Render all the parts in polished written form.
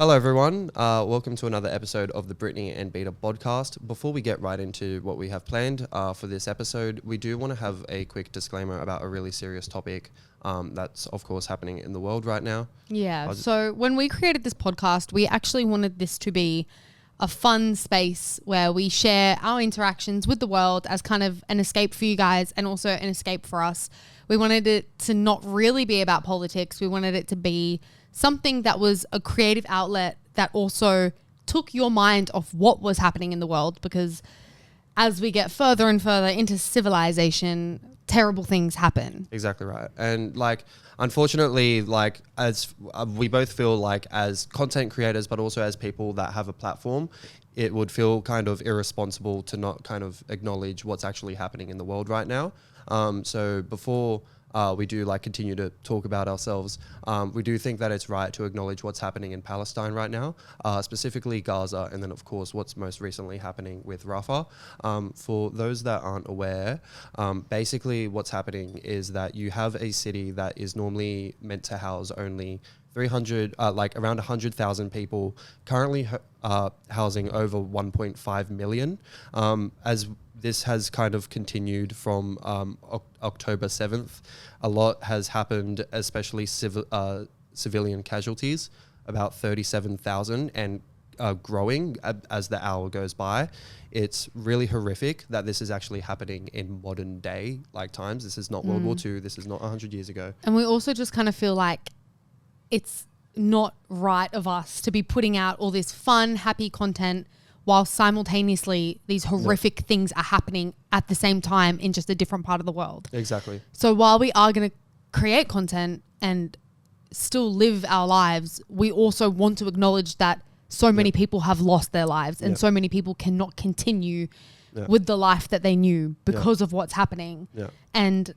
Hello, everyone. Welcome to another episode of the Brittany and Beta Bodcast. Before we get right into what we have planned for this episode, we do want to have a quick disclaimer about a really serious topic that's, of course, happening in the world right now. Yeah. So when we created this podcast, we actually wanted this to be a fun space where we share our interactions with the world as kind of an escape for you guys and also an escape for us. We wanted it to not really be about politics. We wanted it to be something that was a creative outlet that also took your mind off what was happening in the world, because as we get further and further into civilization, terrible things happen. Exactly right. And unfortunately, as we both feel like as content creators, but also as people that have a platform, it would feel kind of irresponsible to not kind of acknowledge what's actually happening in the world right now. So before we do continue to talk about ourselves, we do think that it's right to acknowledge what's happening in Palestine right now, specifically Gaza, and then of course what's most recently happening with Rafah. For those that aren't aware, basically what's happening is that you have a city that is normally meant to house only 300, around 100,000 people, currently housing over 1.5 million. As this has kind of continued from October 7th. A lot has happened, especially civilian casualties, about 37,000 and growing as the hour goes by. It's really horrific that this is actually happening in modern day times. This is not World War II. This is not 100 years ago. And we also just kind of feel like it's not right of us to be putting out all this fun, happy content while simultaneously these horrific things are happening at the same time in just a different part of the world. Exactly. So while we are going to create content and still live our lives, we also want to acknowledge that so many people have lost their lives and so many people cannot continue with the life that they knew because of what's happening. Yeah. And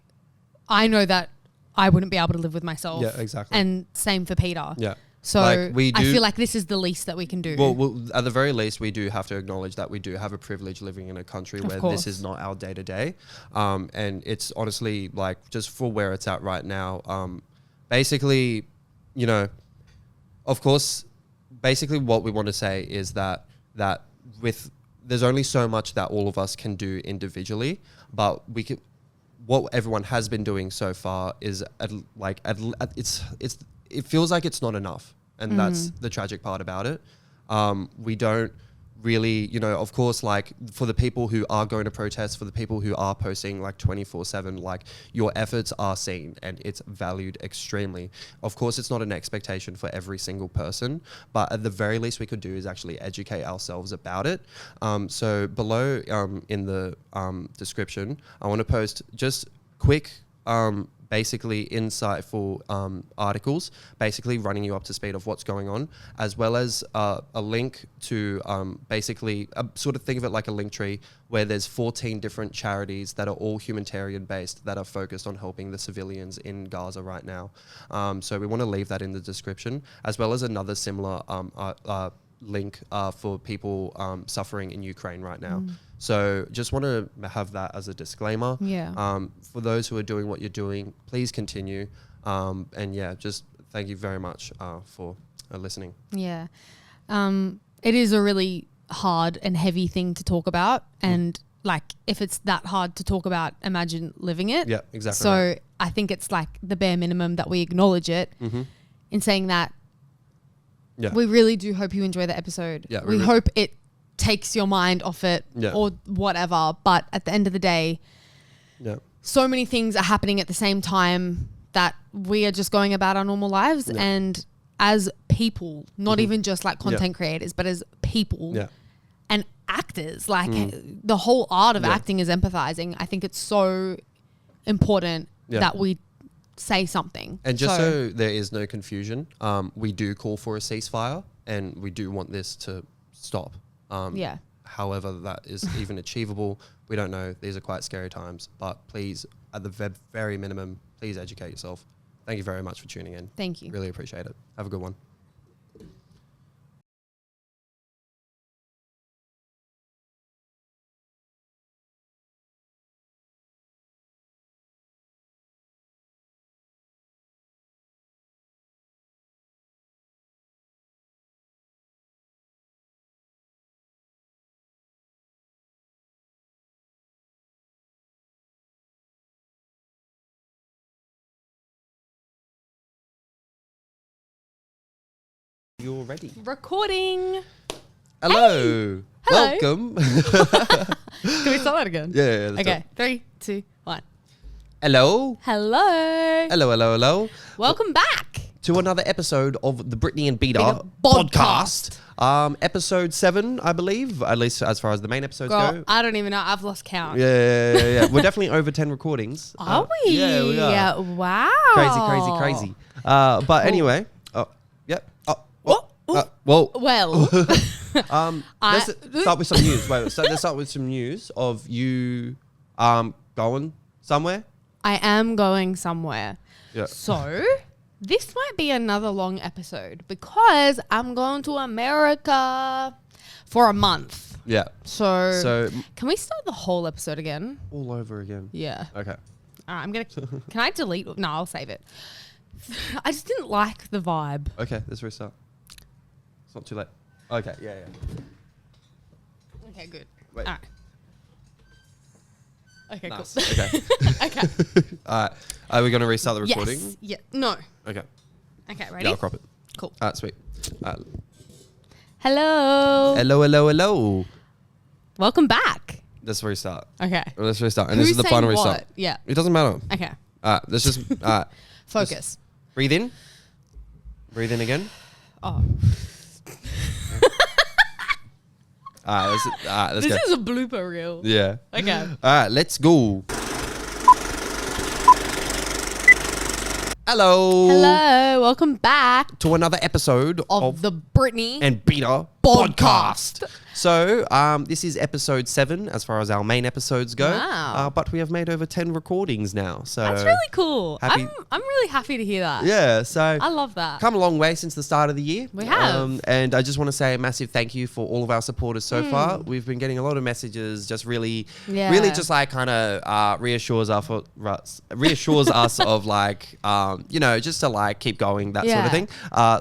I know that I wouldn't be able to live with myself. Yeah, exactly. And same for Peter. Yeah. So I feel like this is the least that we can do. Well, at the very least, we do have to acknowledge that we do have a privilege living in a country where this is not our day to day. And it's honestly just for where it's at right now. Basically, of course, basically what we want to say is that there's only so much that all of us can do individually, but what everyone has been doing so far is it feels like it's not enough. And that's the tragic part about it. We don't really, of course, for the people who are going to protest, for the people who are posting 24/7, your efforts are seen and it's valued extremely. Of course, it's not an expectation for every single person, but at the very least we could do is actually educate ourselves about it. So below in the description, I want to post just quick basically insightful articles, basically running you up to speed of what's going on, as well as a link to basically sort of think of it like a link tree where there's 14 different charities that are all humanitarian based that are focused on helping the civilians in Gaza right now. So we want to leave that in the description, as well as another similar link for people suffering in Ukraine right now. So just want to have that as a disclaimer. Yeah. For those who are doing what you're doing, please continue. And just thank you very much for listening. Yeah. It is a really hard and heavy thing to talk about. And if it's that hard to talk about, imagine living it. Yeah, exactly. So right. I think it's the bare minimum that we acknowledge it. In saying that, we really do hope you enjoy the episode. Yeah, we hope it takes your mind off it or whatever. But at the end of the day, so many things are happening at the same time that we are just going about our normal lives. And as people, not even just content creators, but as people and actors, the whole art of acting is empathizing. I think it's so important that we say something. And just so there is no confusion, we do call for a ceasefire and we do want this to stop. However that is even achievable, we don't know. These are quite scary times, but please, at the very minimum, please educate yourself. Thank you very much for tuning in. Thank you. Really appreciate it. Have a good one. you're ready. Recording. Hello. Hey. Hello. Welcome. Can we start that again? Yeah. Let's Okay. 3, 2, 1. Hello. Hello. Hello. Welcome back To another episode of the Brittany and Beta Beta podcast. Episode 7, I believe, at least as far as the main episodes Girl, go. I don't even know. I've lost count. Yeah. We're definitely over 10 recordings. Are we? Yeah, we are. Wow. Crazy. But anyway. Yep. Well. Let's start with some news. Let's start with some news of you going somewhere. I am going somewhere. Yeah. So, this might be another long episode because I'm going to America for a month. Yeah. So can we start the whole episode again? All over again. Yeah. Okay. All right, can I delete? No, I'll save it. I just didn't like the vibe. Okay, let's restart. It's not too late. Okay, yeah. Okay, good. Wait. All right. Okay, Nice. cool. Okay. Okay. All right. Are we going to restart the recording? Yes. Yeah. No. Okay. Okay, ready? Yeah, I'll crop it. Cool. All right, sweet. Hello. Hello. Welcome back. Let's restart. Okay. Let's restart. And Who's this is the final saying restart. what? Yeah. It doesn't matter. Okay. All right, let's just Focus. breathe in. Breathe in again. Oh. All right, let's This go. is a blooper reel. Yeah. Okay. All right, let's go. Hello. Welcome back To another episode of the Brittany and Beta Podcast. So, this is episode 7 as far as our main episodes go. Wow. But we have made over 10 recordings now. So That's really cool. happy- I'm really happy to hear that. Yeah, so I love that. come a long way since the start of the year. We have. And I just want to say a massive thank you for all of our supporters so far. We've been getting a lot of messages, just really just like kind of reassures us of like, just to like keep going, that sort of thing.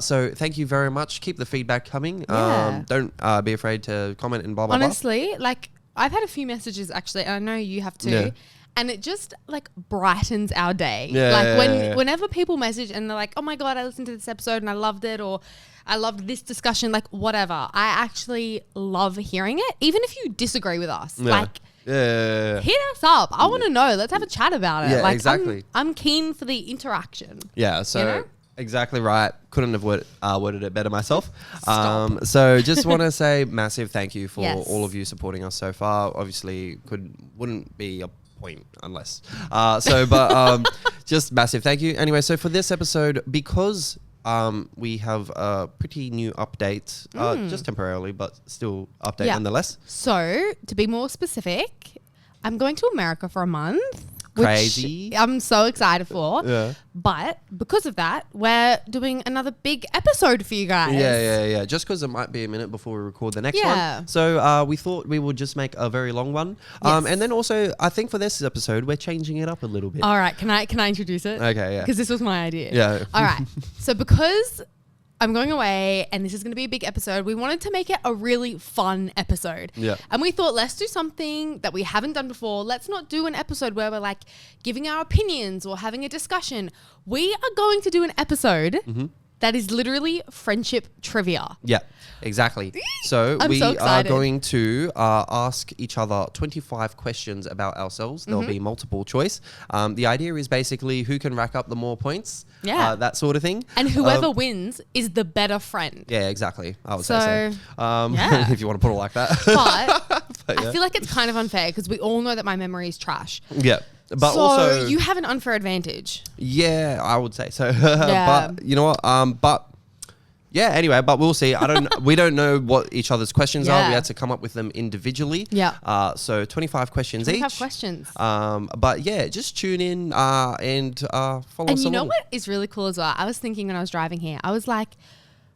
So thank you very much. Keep the feedback coming. Yeah. Don't be afraid to comment and blah, blah, Honestly, like I've had a few messages actually, and I know you have too. Yeah. And it just like brightens our day. Yeah, Like whenever people message and they're like, "Oh my god, I listened to this episode and I loved it," or "I loved this discussion," like whatever. I actually love hearing it, even if you disagree with us. blah. Like hit us up. I want to know. Let's have a chat about it. Yeah, like, exactly. I'm keen for the interaction. Yeah, so You know? exactly right. Couldn't have worded it better myself. Stop. So just want to say massive thank you for Yes. all of you supporting us so far. Obviously, wouldn't be a point unless. Just massive thank you. Anyway, so for this episode, because we have a pretty new update, just temporarily, but still update Mm. nonetheless. So, to be more specific, I'm going to America for a month. Crazy. Which I'm so excited for. Yeah. But because of that, we're doing another big episode for you guys. Yeah. Just because it might be a minute before we record the next Yeah. one. So we thought we would just make a very long one. Yes. And then also, I think for this episode, we're changing it up a little bit. All right. Can I introduce it? Okay, yeah. Because this was my idea. Yeah. All right. So because I'm going away and this is going to be a big episode, we wanted to make it a really fun episode. Yeah. And we thought, let's do something that we haven't done before. Let's not do an episode where we're like giving our opinions or having a discussion. We are going to do an episode that is literally friendship trivia. Yeah, exactly. So I'm we so are excited. going to ask each other 25 questions about ourselves. There'll be multiple choice. The idea is basically who can rack up the more points. Yeah. That sort of thing. And whoever wins is the better friend. Yeah, exactly. I would say so. yeah. If you want to put it like that. But I feel like it's kind of unfair because we all know that my memory is trash. Yeah. But so also, you have an unfair advantage. yeah, I would say so. Yeah. But you know what? Anyway, but we'll see. We don't know what each other's questions are. Yeah. We had to come up with them individually. Yeah. So 25 questions 25 each. questions. But yeah, just tune in and follow And us you know along. what is really cool as well? I was thinking when I was driving here, I was like,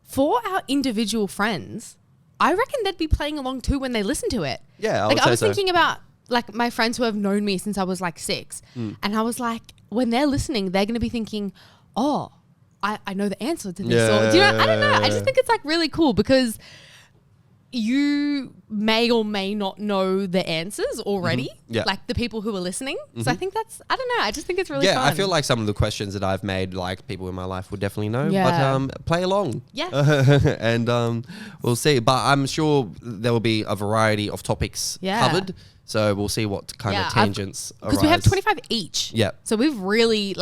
for our individual friends, I reckon they'd be playing along too when they listen to it. Yeah, I like would I say was so. thinking about like my friends who have known me since I was like 6. And I was like, when they're listening, they're going to be thinking, oh, I know the answer to this. Yeah. Or, do you know, I don't know. I just think it's like really cool because you may or may not know the answers already. Yeah. Like the people who are listening. So I think I don't know. I just think it's really fun. I feel like some of the questions that I've made, like people in my life would definitely know. Yeah. But play along. Yeah. And we'll see. But I'm sure there will be a variety of topics covered. So we'll see what kind of tangents arise. Because we have 25 each. Yeah. So we've really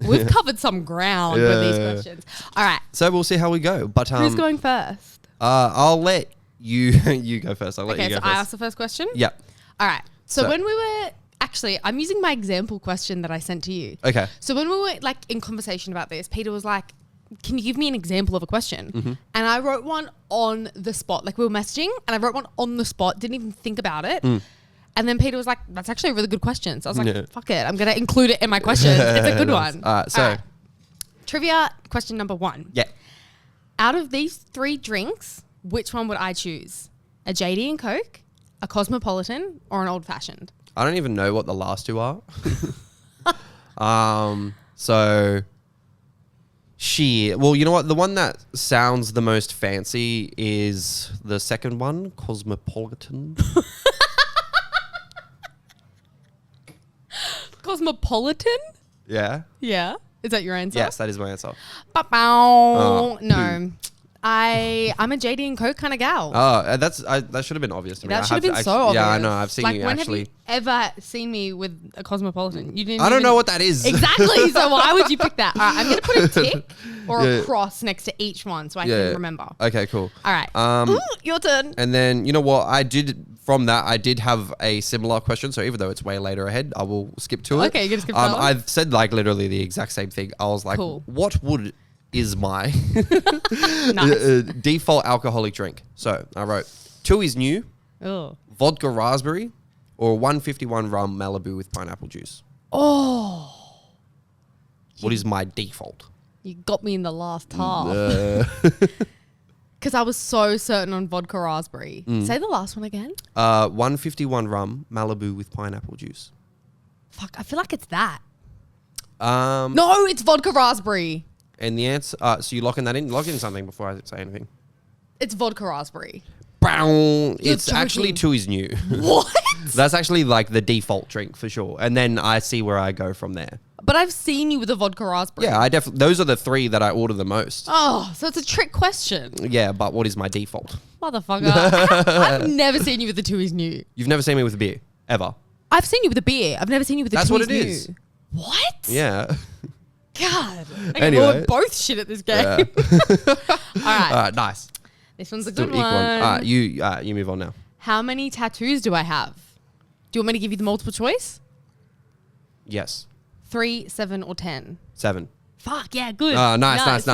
we've covered some ground with these questions. All right. So we'll see how we go. But who's going first? I'll let you go first. I'll let you go so first. I asked the first question? Yeah. All right. So when we were actually, I'm using my example question that I sent to you. Okay. So when we were in conversation about this, Peter was like, can you give me an example of a question? And I wrote one on the spot. Like we were messaging and I wrote one on the spot, didn't even think about it. And then Peter was like, that's actually a really good question. So I was like, fuck it. I'm going to include it in my question. It's a good one. All right. Trivia question number 1. Yeah. Out of these 3 drinks, which one would I choose? A JD and Coke, a Cosmopolitan, or an Old Fashioned? I don't even know what the last 2 are. So well, you know what? The one that sounds the most fancy is the second one, Cosmopolitan. Cosmopolitan? Yeah. Yeah. Is that your answer? Yes, that is my answer. No. I'm a JD and Coke kind of gal. Oh, that should have been obvious to me. That should have been so obvious. Yeah, I know. I've seen you when actually. have you ever seen me with a Cosmopolitan? You didn't. I don't know what that is. Exactly. So why would you pick that? All right, I'm going to put a tick or a cross next to each one so I can remember. Okay, cool. All right. Your turn. And then, you know what? I did have a similar question. So even though it's way later ahead, I will skip to it. Okay, you're going to skip to that one? I've said literally the exact same thing. I was like, Cool. What is my Nice. default alcoholic drink? So I wrote 2 is new, Oh. vodka raspberry, or 151 rum Malibu with pineapple juice. Oh. What is my default? You got me in the last half. Because I was so certain on vodka raspberry. Say the last one again. 151 rum Malibu with pineapple juice. Fuck, I feel like it's that. No, it's vodka raspberry. And the answer, so you locking that in? Lock in something before I say anything. It's vodka raspberry. Bow. It's joking. actually 2 is new. What? That's actually the default drink for sure. And then I see where I go from there. But I've seen you with a vodka raspberry. Yeah, I definitely. Those are the 3 that I order the most. Oh, so it's a trick question. Yeah, but what is my default? Motherfucker. I've never seen you with the 2 is new. You've never seen me with a beer, ever. I've seen you with a beer. I've never seen you with the 2 is That's what new. it is. What? Yeah. God. Okay, Anyway. we're both shit at this game. Yeah. All right. All right, nice. This one's a Still good equal one. All right, you move on now. How many tattoos do I have? Do you want me to give you the multiple choice? Yes. 3, 7, or 10? 7. Fuck, yeah, good. Nice.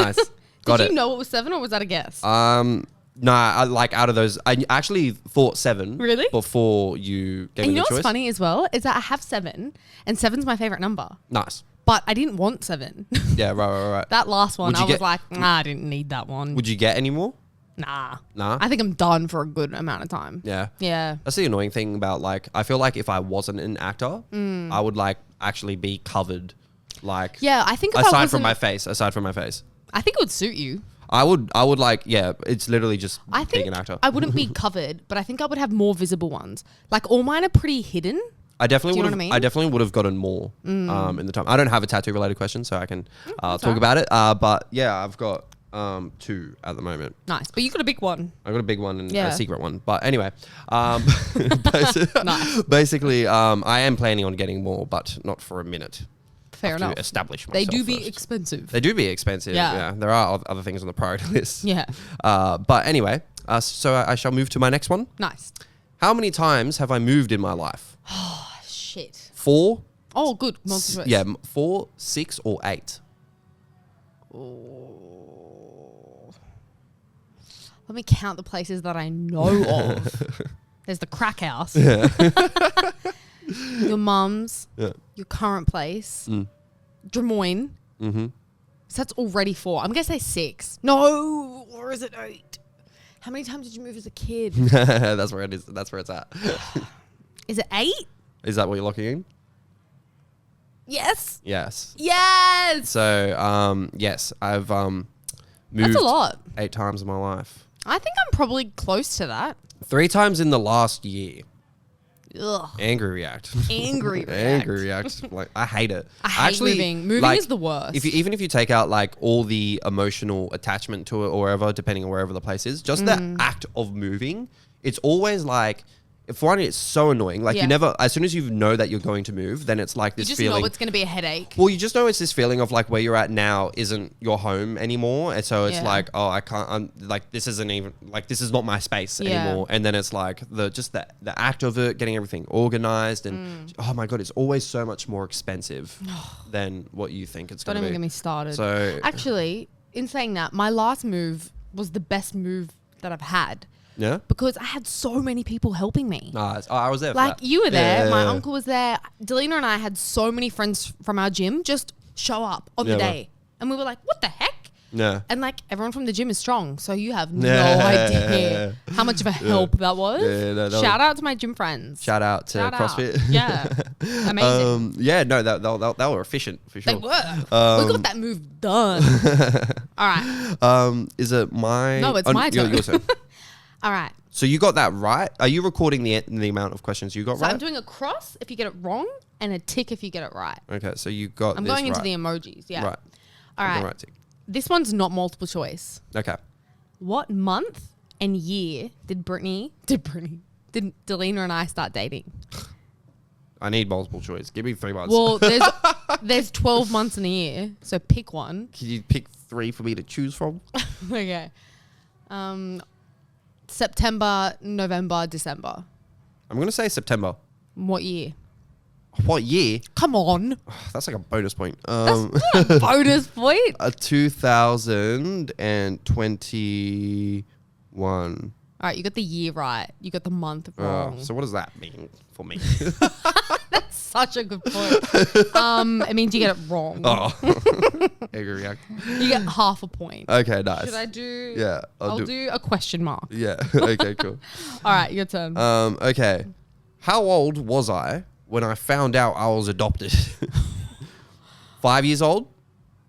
Got Did it. you know it was 7 or was that a guess? Nah, out of those, I actually thought 7. Really? Before you gave And me you know the choice. what's funny as well? Is that I have 7 and 7's my favorite number. Nice. But I didn't want 7. Yeah, right. That last one, Would you I was get- like, nah, I didn't need that one. Would you get any more? Nah. Nah? I think I'm done for a good amount of time. Yeah. Yeah. That's the annoying thing about I feel like if I wasn't an actor, I would actually be covered Yeah, I think if I aside wasn't, from my face. I think it would suit you. I would it's literally just I being think an actor. I wouldn't be covered, but I think I would have more visible ones. Like all mine are pretty hidden. I definitely Do you would know have. what I mean? I definitely would have gotten more in the time. I don't have a tattoo related question, so I can talk alright. about it. But yeah, I've got 2 at the moment. Nice. But you got a big one. I got a big one and Yeah. a secret one. But anyway, Nice. basically, I am planning on getting more, but not for a minute. Fair To enough. establish myself. They do be first. expensive. They do be expensive. Yeah. Yeah. There are other things on the priority list. Yeah. But anyway, so I shall move to my next one. Nice. How many times have I moved in my life? Oh, shit. 4? Oh, good. Multiple choice. Yeah, 4, 6, or 8. Oh. Let me count the places that I know of. There's the crack house. Your mum's. Yeah. Your current place. Des Moines. Mm-hmm. So that's already 4. I'm going to say 6. No. Or is it 8? How many times did you move as a kid? That's where it is. That's where it's at. Is it 8? Is that what you're locking in? Yes. Yes. Yes. So, yes, I've moved That's a lot. 8 times in my life. I think I'm probably close to that. 3 times in the last year. Ugh. Angry react. Angry react. Angry react. Like, I hate it. I hate moving. Moving is the worst. Even if you take out like all the emotional attachment to it or wherever, depending on wherever the place is, just the act of moving, it's always like, for one, it's so annoying. Like you never, as soon as you know that you're going to move, then it's like this feeling. You just know it's going to be a headache. Well, you just know it's this feeling of like where you're at now isn't your home anymore. And so it's like, oh, I can't, I'm like, this isn't even, like, this is not my space anymore. And then it's like the act of it, getting everything organized and oh my God, it's always so much more expensive than what you think it's going to be. Don't even get me started. So actually, in saying that, my last move was the best move that I've had. Yeah, because I had so many people helping me. Nice. I was there. Like you were there, my uncle was there. Delina and I had so many friends from our gym just show up on the day, and we were like, "What the heck?" Yeah. And like everyone from the gym is strong, so you have no idea how much of a help that was. Shout out to my gym friends. Shout out to CrossFit. Yeah, amazing. They were efficient for sure. They were. We got that move done. All right. Is it my? No, it's my turn. Your turn. All right. So you got that right. Are you recording the amount of questions you got right? So I'm doing a cross if you get it wrong and a tick if you get it right. Okay, so you got. I'm going into the emojis. Yeah. Right. All right. Right tick. This one's not multiple choice. Okay. What month and year did Delina and I start dating? I need multiple choice. Give me 3 months. Well, there's 12 months in a year, so pick one. Can you pick 3 for me to choose from? Okay. September, November, December. I'm going to say September. What year? What year? Come on. That's like a bonus point. That's not a bonus point. 2021. All right, you got the year right. You got the month wrong. So what does that mean for me? That's such a good point. It means you get it wrong. Oh. Angry react. You get half a point. Okay, nice. Should I do? Yeah. I'll do a question mark. Yeah. Okay, cool. All right, your turn. Okay. How old was I when I found out I was adopted? 5 years old,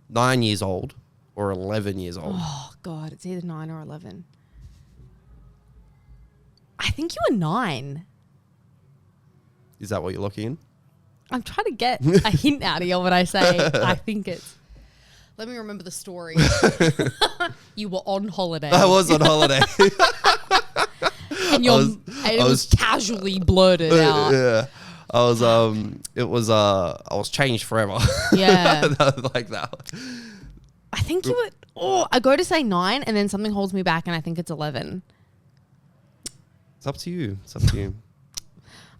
9 years old, or 11 years old? Oh, God. It's either 9 or 11. I think you were 9. Is that what you're looking in? I'm trying to get a hint out of you when I say I think it's. Let me remember the story. You were on holiday. I was on holiday. And it was casually blurted out. Yeah. I was changed forever. Yeah. Like that. I think you were, I go to say 9 and then something holds me back and I think it's 11. It's up to you.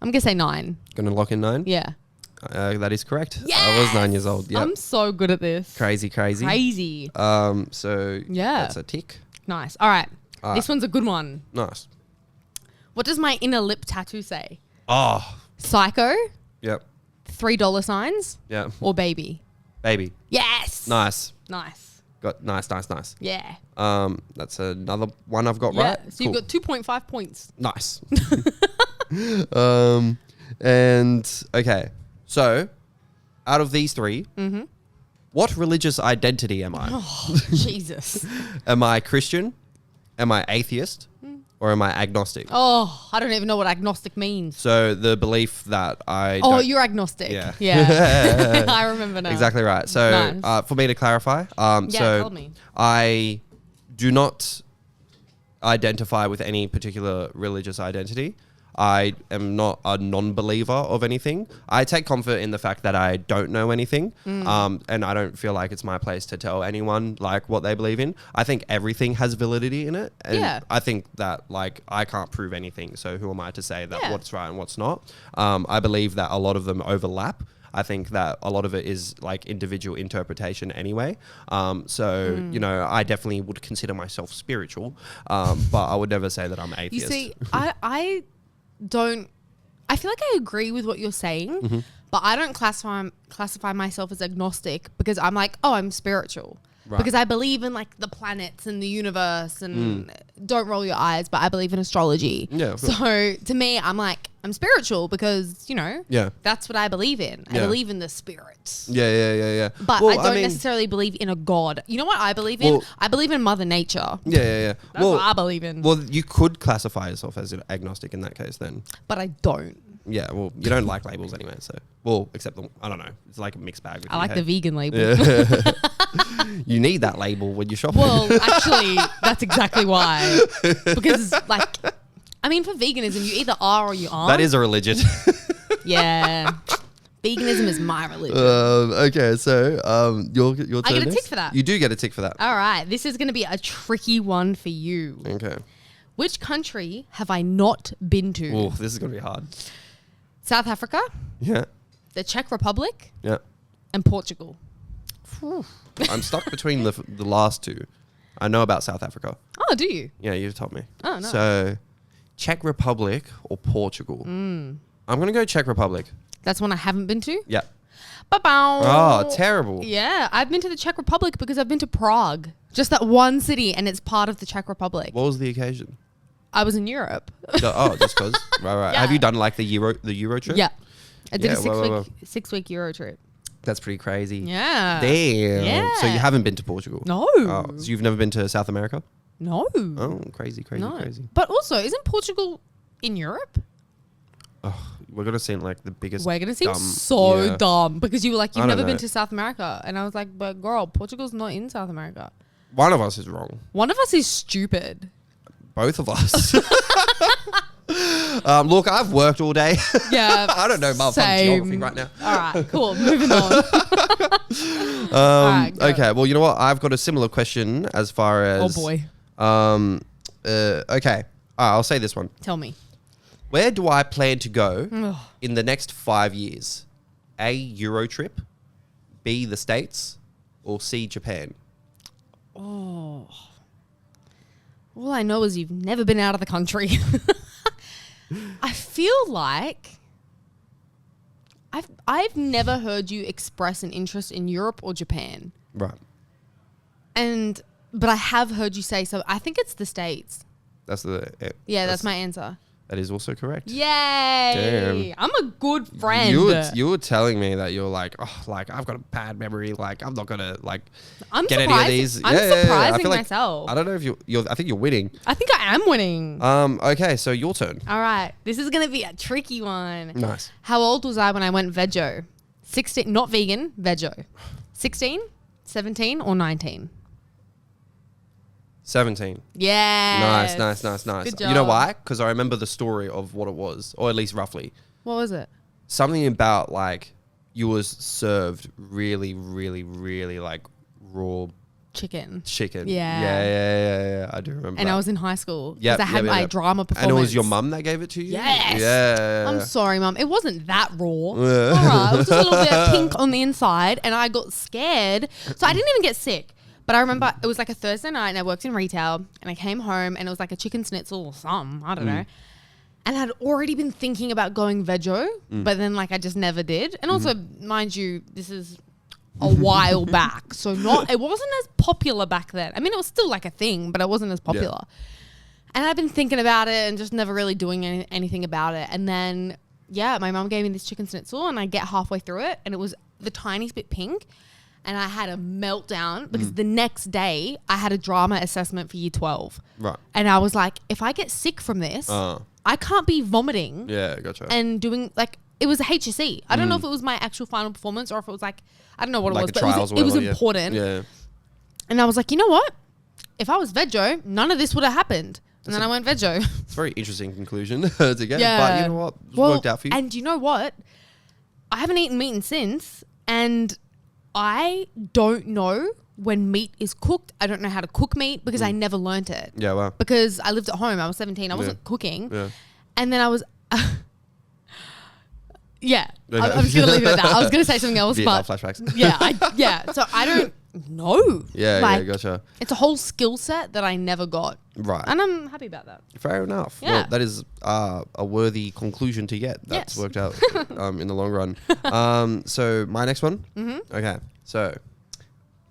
I'm going to say 9. Gonna lock in 9? Yeah. That is correct. Yes! I was 9 years old. Yeah. I'm so good at this. Crazy. So yeah. That's a tick. Nice. All right. This one's a good one. Nice. What does my inner lip tattoo say? Oh. Psycho? Yep. $3 signs? Yeah. Or baby? Baby. Yes. Nice. Got nice. Yeah. That's another one I've got Yeah. right. So you've got 2.5 points. Nice. And okay. So out of these 3, what religious identity am I? Oh, Jesus. Am I Christian? Am I atheist? Or am I agnostic? Oh, I don't even know what agnostic means. So the belief that you're agnostic. Yeah. Yeah. I remember now. Exactly right. So Nice. for me to clarify, tell me. I do not identify with any particular religious identity. I am not a non-believer of anything. I take comfort in the fact that I don't know anything, and I don't feel like it's my place to tell anyone like what they believe in. I think everything has validity in it, and I think that like I can't prove anything. So who am I to say that what's right and what's not? I believe that a lot of them overlap. I think that a lot of it is like individual interpretation anyway. You know, I definitely would consider myself spiritual, but I would never say that I'm atheist. You see, I feel like I agree with what you're saying, but I don't classify myself as agnostic because I'm like, I'm spiritual. Right. Because I believe in like the planets and the universe and don't roll your eyes, but I believe in astrology. Yeah. So to me, I'm like, I'm spiritual because, Yeah. that's what I believe in. I Yeah. believe in the spirits. Yeah. But Well, I don't necessarily believe in a god. You know what I believe in? Well- I believe in Mother Nature. Yeah. That's what I believe in. Well, you could classify yourself as an agnostic in that case then. But I don't. Yeah, well, you don't like labels anyway, so... Well, except the... I don't know. It's like a mixed bag. I like the vegan label. Yeah. You need that label when you're shopping. Well, actually, that's exactly why. Because, for veganism, you either are or you aren't. That is a religion. Yeah. Veganism is my religion. Okay, so your turn I get a next? tick for that. You do get a tick for that. All right. This is going to be a tricky one for you. Okay. Which country have I not been to? Oh, this is going to be hard. South Africa, Yeah. the Czech Republic, Yeah. and Portugal. I'm stuck between the last two. I know about South Africa. Oh, do you? Yeah, you've told me. Oh, no. So, Czech Republic or Portugal? I'm going to go Czech Republic. That's one I haven't been to. Yeah. Ba-bow. Oh, terrible. Yeah, I've been to the Czech Republic because I've been to Prague. Just that one city, and it's part of the Czech Republic. What was the occasion? I was in Europe. Oh, just because. Right. Yeah. Have you done like the Euro trip? Yeah. I did Yeah, a six-week Euro trip. That's pretty crazy. Yeah. Damn. Yeah. So you haven't been to Portugal? No. Oh, so you've never been to South America? No. Oh, crazy. No. But also, isn't Portugal in Europe? Oh, we're going to seem like the biggest We're going to seem dumb- so yeah. dumb because you were like, you've I don't never been know. to South America. And I was like, but girl, Portugal's not in South America. One of us is wrong. One of us is stupid. Both of us. Look, I've worked all day. Yeah. I don't know motherfucking same. geography right now. All right, cool. Moving on. Alright, go. Okay, well, you know what? I've got a similar question as far as... Oh, boy. Okay. I'll say this one. Tell me. Where do I plan to go Ugh. in the next 5 years? A, Euro trip. B, the States. Or C, Japan. Oh. All I know is you've never been out of the country. I feel like I've never heard you express an interest in Europe or Japan. Right. But I have heard you say so. I think it's the States. That's the... That's my answer. That is also correct. Yay! Damn. I'm a good friend. You were telling me that you're like, oh, like I've got a bad memory. Like I'm not gonna like I'm get any of these. I'm I surprising feel like, myself. I don't know if you're. I think you're winning. I think I am winning. Okay, so your turn. All right. This is going to be a tricky one. Nice. How old was I when I went veggie? 16, not vegan, veggie. 16, 17 or 19? 17. Yeah. Nice. Good You know job. why? Because I remember the story of what it was, or at least roughly. What was it? Something about like you was served really, really, really like raw Chicken. chicken. Yeah. Yeah. I do remember. And that. I was in high school. Because Yep, I had yep, my yep. drama performance. And it was your mum that gave it to you? Yes. Yeah. I'm sorry, Mum. It wasn't that raw. All Yeah. right. It was just a little bit pink on the inside, and I got scared. So I didn't even get sick. But I remember it was like a Thursday night, and I worked in retail, and I came home, and it was like a chicken schnitzel or something. I don't know. And I'd already been thinking about going veggie, but then like I just never did. And also, mind you, this is a while back. So it wasn't as popular back then. I mean, it was still like a thing, but it wasn't as popular. And I've been thinking about it and just never really doing anything about it. And then, my mum gave me this chicken schnitzel, and I get halfway through it, and it was the tiniest bit pink. And I had a meltdown because the next day I had a drama assessment for year 12. Right. And I was like, if I get sick from this, I can't be vomiting Yeah, gotcha. and doing like, it was a HSE. I don't know if it was my actual final performance or if it was like, I don't know what Like it was, the but trials or it was whatever, important. Yeah. And I was like, you know what? If I was veggie, none of this would have happened. And then I went veggie. It's a very interesting conclusion to get. Yeah. But you know what? It worked out for you. And you know what? I haven't eaten meat since, and I don't know when meat is cooked. I don't know how to cook meat because I never learnt it. Yeah, well. Because I lived at home. I was 17. I wasn't cooking. Yeah. And then I was... I'm just going to leave it at that. I was going to say something else, Vietnam but... flashbacks. So I don't know. Yeah, gotcha. It's a whole skill set that I never got. Right. And I'm happy about that. Fair enough. Yeah. Well, that is a worthy conclusion to get. That's Yes. worked out in the long run. So my next one. Mm-hmm. Okay. So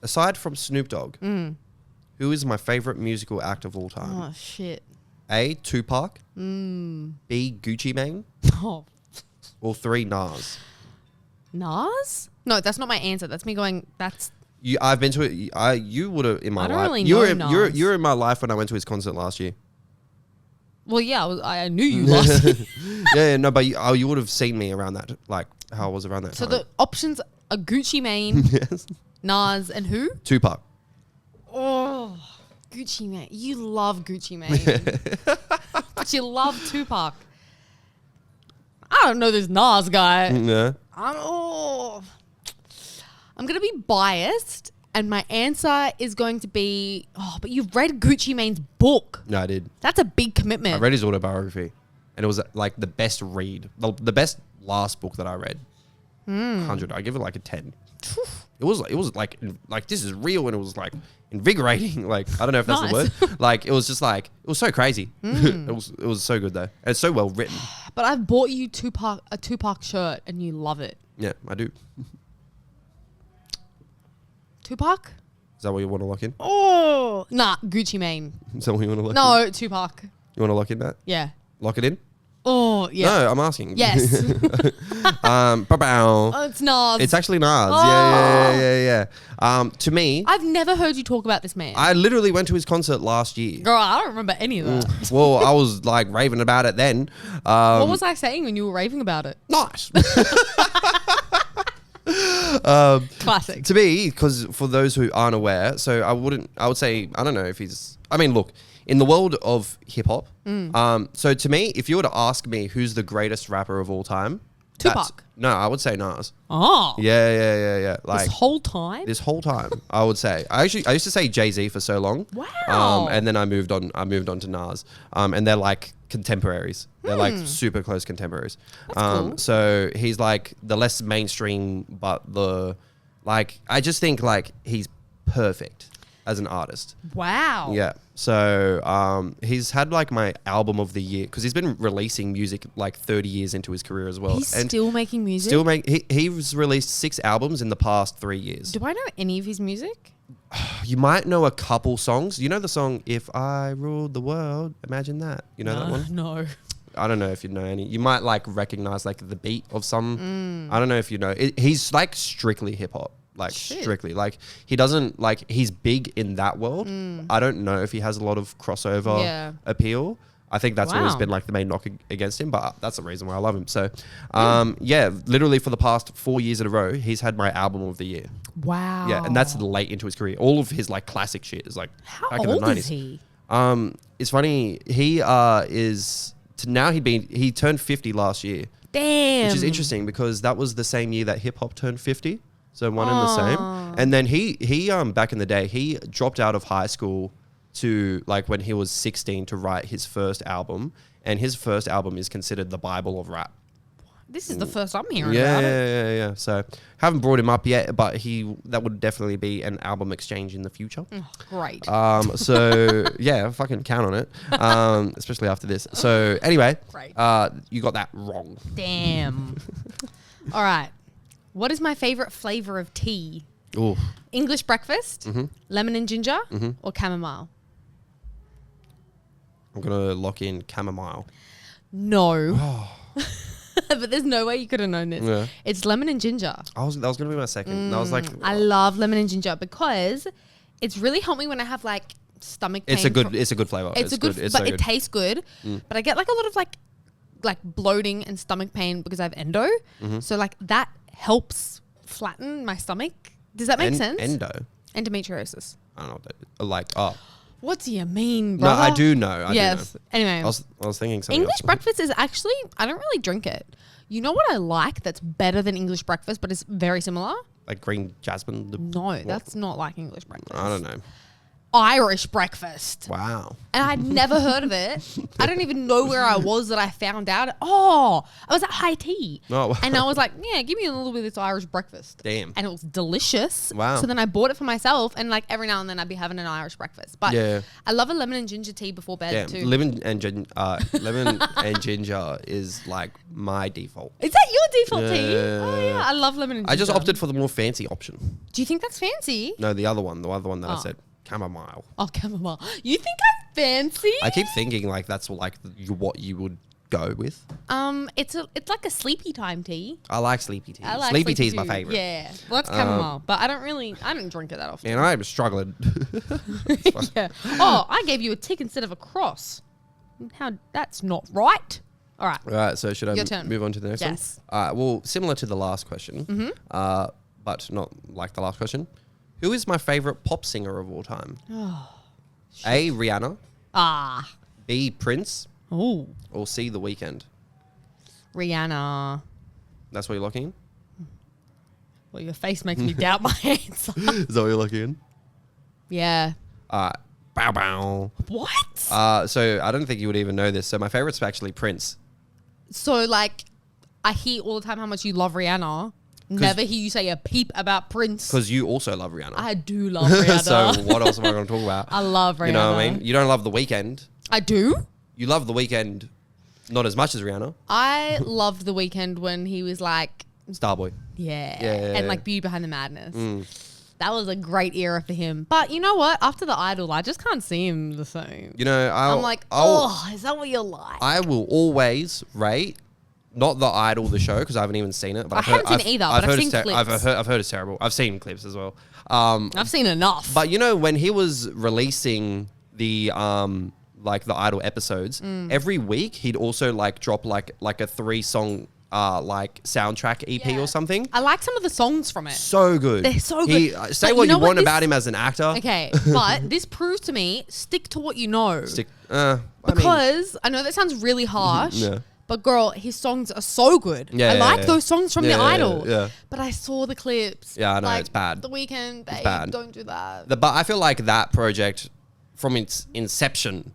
aside from Snoop Dogg, who is my favorite musical act of all time? Oh, shit. A, Tupac. B, Gucci Mane. Oh, Or 3 Nas. Nas? No, that's not my answer. That's me going. That's I've been to it. You would have in my I don't life. really you know were Nas. you were in my life when I went to his concert last year. well, yeah. I knew you last. Yeah, no, but you would have seen me around that, like how I was around that So time. the options are Gucci Mane, Yes. Nas, and who? Tupac. Oh, Gucci Mane. You love Gucci Mane. But you love Tupac. I don't know this Nas guy. Yeah. I'm going to be biased, and my answer is going to be, but you've read Gucci Mane's book. No, I did. That's a big commitment. I read his autobiography, and it was like the best read, the best last book that I read. 100. I give it like a 10. It was like this is real, and it was like invigorating. Like I don't know if that's Nice. the word. Like it was just like it was so crazy. It was so good though, and it's so well written. But I've bought you a Tupac shirt, and you love it. Yeah, I do. Tupac? Is that what you want to lock in? Oh, nah, Gucci Mane. Is that what you want to lock in? No, Tupac. You want to lock in that? Yeah. Lock it in? Oh, yeah. No, I'm asking. Yes. Ba-bow. Oh, it's Nas. It's actually Nas. Oh. Yeah. To me, I've never heard you talk about this man. I literally went to his concert last year. Girl, I don't remember any of that. Well, I was like raving about it then. What was I saying when you were raving about it? Nice. Classic. To me, because for those who aren't aware, so I would say, I don't know if look, in the world of hip hop, so to me, if you were to ask me who's the greatest rapper of all time, Tupac. No, I would say Nas. Oh. Yeah. Like This whole time? this whole time, I would say. I used to say Jay-Z for so long. Wow. And then I moved on to Nas. And they're like contemporaries. They're like super close contemporaries. That's cool. So he's like the less mainstream, but I just think like he's perfect as an artist. Wow. Yeah. So he's had like my album of the year because he's been releasing music like 30 years into his career as well. He's and still making music? he's released 6 albums in the past 3 years. Do I know any of his music? You might know a couple songs. You know the song "If I Ruled the World"? Imagine that. You know that one? No. I don't know if you know any. You might like recognize like the beat of some. I don't know if you know. He's like strictly hip hop. Like Shit. strictly. Like he doesn't like he's big in that world. I don't know if he has a lot of crossover appeal. I think that's always been like the main knock against him, but that's the reason why I love him. So, literally for the past 4 years in a row, he's had my album of the year. Wow. Yeah, and that's late into his career. All of his like classic shit is like How back in the old 90s. is he? It's funny. He he turned 50 last year, Damn. which is interesting because that was the same year that hip hop turned 50. So one and the same. And then he back in the day, he dropped out of high school to like when he was 16 to write his first album, and his first album is considered the Bible of rap. This is the first I'm hearing about it. Yeah. So haven't brought him up yet, but that would definitely be an album exchange in the future. Oh, great. So yeah, fucking count on it. Especially after this. So anyway, Great. You got that wrong. Damn. All right. What is my favorite flavor of tea? Ooh. English breakfast, lemon and ginger, or chamomile? I'm gonna lock in chamomile. No. But there's no way you could have known this. Yeah. It's lemon and ginger. That was gonna be my second. I was like, I love lemon and ginger because it's really helped me when I have like stomach pain. it's a good flavor. It's a good, It's but so it good. tastes good. But I get like a lot of like bloating and stomach pain because I have endo. So like that helps flatten my stomach. Does that make sense? Endo. Endometriosis. I don't know what that is. Like, What do you mean, no, brother? I do know. Yes. I do know. Anyway, I was thinking something English else. breakfast is actually, I don't really drink it. You know what I like that's better than English breakfast, but it's very similar? Like green jasmine. No, that's not like English breakfast. I don't know. Irish breakfast. Wow. And I'd never heard of it. I don't even know where I was that I found out. I was at high tea. Oh, wow. And I was like, yeah, give me a little bit of this Irish breakfast. Damn. And it was delicious. Wow. So then I bought it for myself, and like every now and then I'd be having an Irish breakfast. But Yeah. I love a lemon and ginger tea before bed Yeah, too. lemon and ginger is like my default. Is that your default tea? Yeah. Oh yeah, I love lemon and ginger. I just opted for the more fancy option. Do you think that's fancy? No, the other one that I Oh. said, chamomile. Oh, chamomile. You think I'm fancy? I keep thinking like that's like what you would go with? It's like a sleepy time tea. I like sleepy tea. I like sleepy tea is my tea. favorite. Yeah, well, that's chamomile, but I don't drink it that often. And I'm struggling. Yeah. Oh, I gave you a tick instead of a cross. That's not right. All right. All right, so should I turn. move on to the next one? Yes. All right, well, similar to the last question, but not like the last question. Who is my favorite pop singer of all time? Oh, A, Rihanna. Ah. B, Prince. Oh. Or C, The Weeknd. Rihanna. That's what you're looking in? Well, your face makes me doubt my answer. Is that what you're looking in? Yeah. Bow bow. What? So I don't think you would even know this. So my favorite's actually Prince. So, like, I hear all the time how much you love Rihanna. Never hear you say a peep about Prince. Because you also love Rihanna. I do love Rihanna. So what else am I going to talk about? I love Rihanna. You know what I mean? You don't love The Weeknd. I do. You love The Weeknd not as much as Rihanna. I loved The Weeknd when he was like... Starboy. Yeah. Yeah. And like Beauty Behind the Madness. That was a great era for him. But you know what? After The Idol, I just can't see him the same. You know, I'm like, is that what you're like? I will always rate, not The Idol, the show, because I haven't even seen it. But I haven't seen it either, but I've seen clips. I've heard it's terrible. I've seen clips as well. I've seen enough. But you know, when he was releasing the like the Idol episodes, every week he'd also like drop like a 3-song like soundtrack EP or something. I like some of the songs from it. So good. They're so good. Say what you want about him as an actor. Okay, but this proves to me, stick to what you know. Because I know that sounds really harsh. Yeah. But girl, his songs are so good. Yeah, I like those songs from The Idol. Yeah. But I saw the clips. Yeah, I know, like, it's bad. The Weeknd, babe, bad. don't do that. But I feel like that project, from its inception,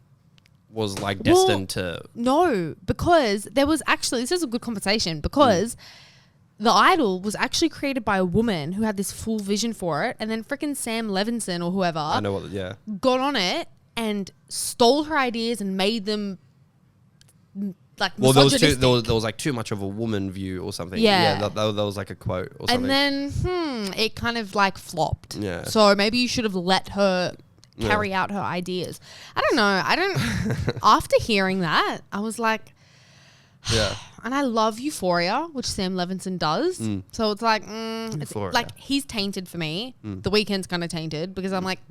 was like destined to... No, because there was actually... This is a good conversation because The Idol was actually created by a woman who had this full vision for it, and then freaking Sam Levinson or whoever I know what... Yeah. got on it and stole her ideas and made them... Like, well, there was like too much of a woman view or something. Yeah. That was like a quote or something. And then, it kind of like flopped. Yeah. So maybe you should have let her carry out her ideas. I don't know. After hearing that, I was like, yeah. And I love Euphoria, which Sam Levinson does. So it's like, it's like he's tainted for me. The Weeknd's kind of tainted because I'm like,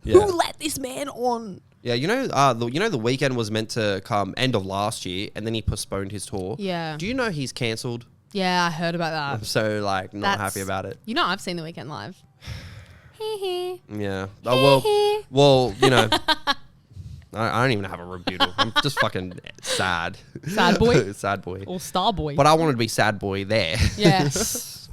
who let this man on? Yeah, you know, The Weeknd was meant to come end of last year, and then he postponed his tour. Yeah. Do you know he's cancelled? Yeah, I heard about that. I'm so like not happy about it. You know, I've seen The Weeknd live. Yeah. Oh well, you know, I don't even have a rebuttal. I'm just fucking sad. Sad boy. Sad boy. Or star boy. But I wanted to be sad boy there. Yeah.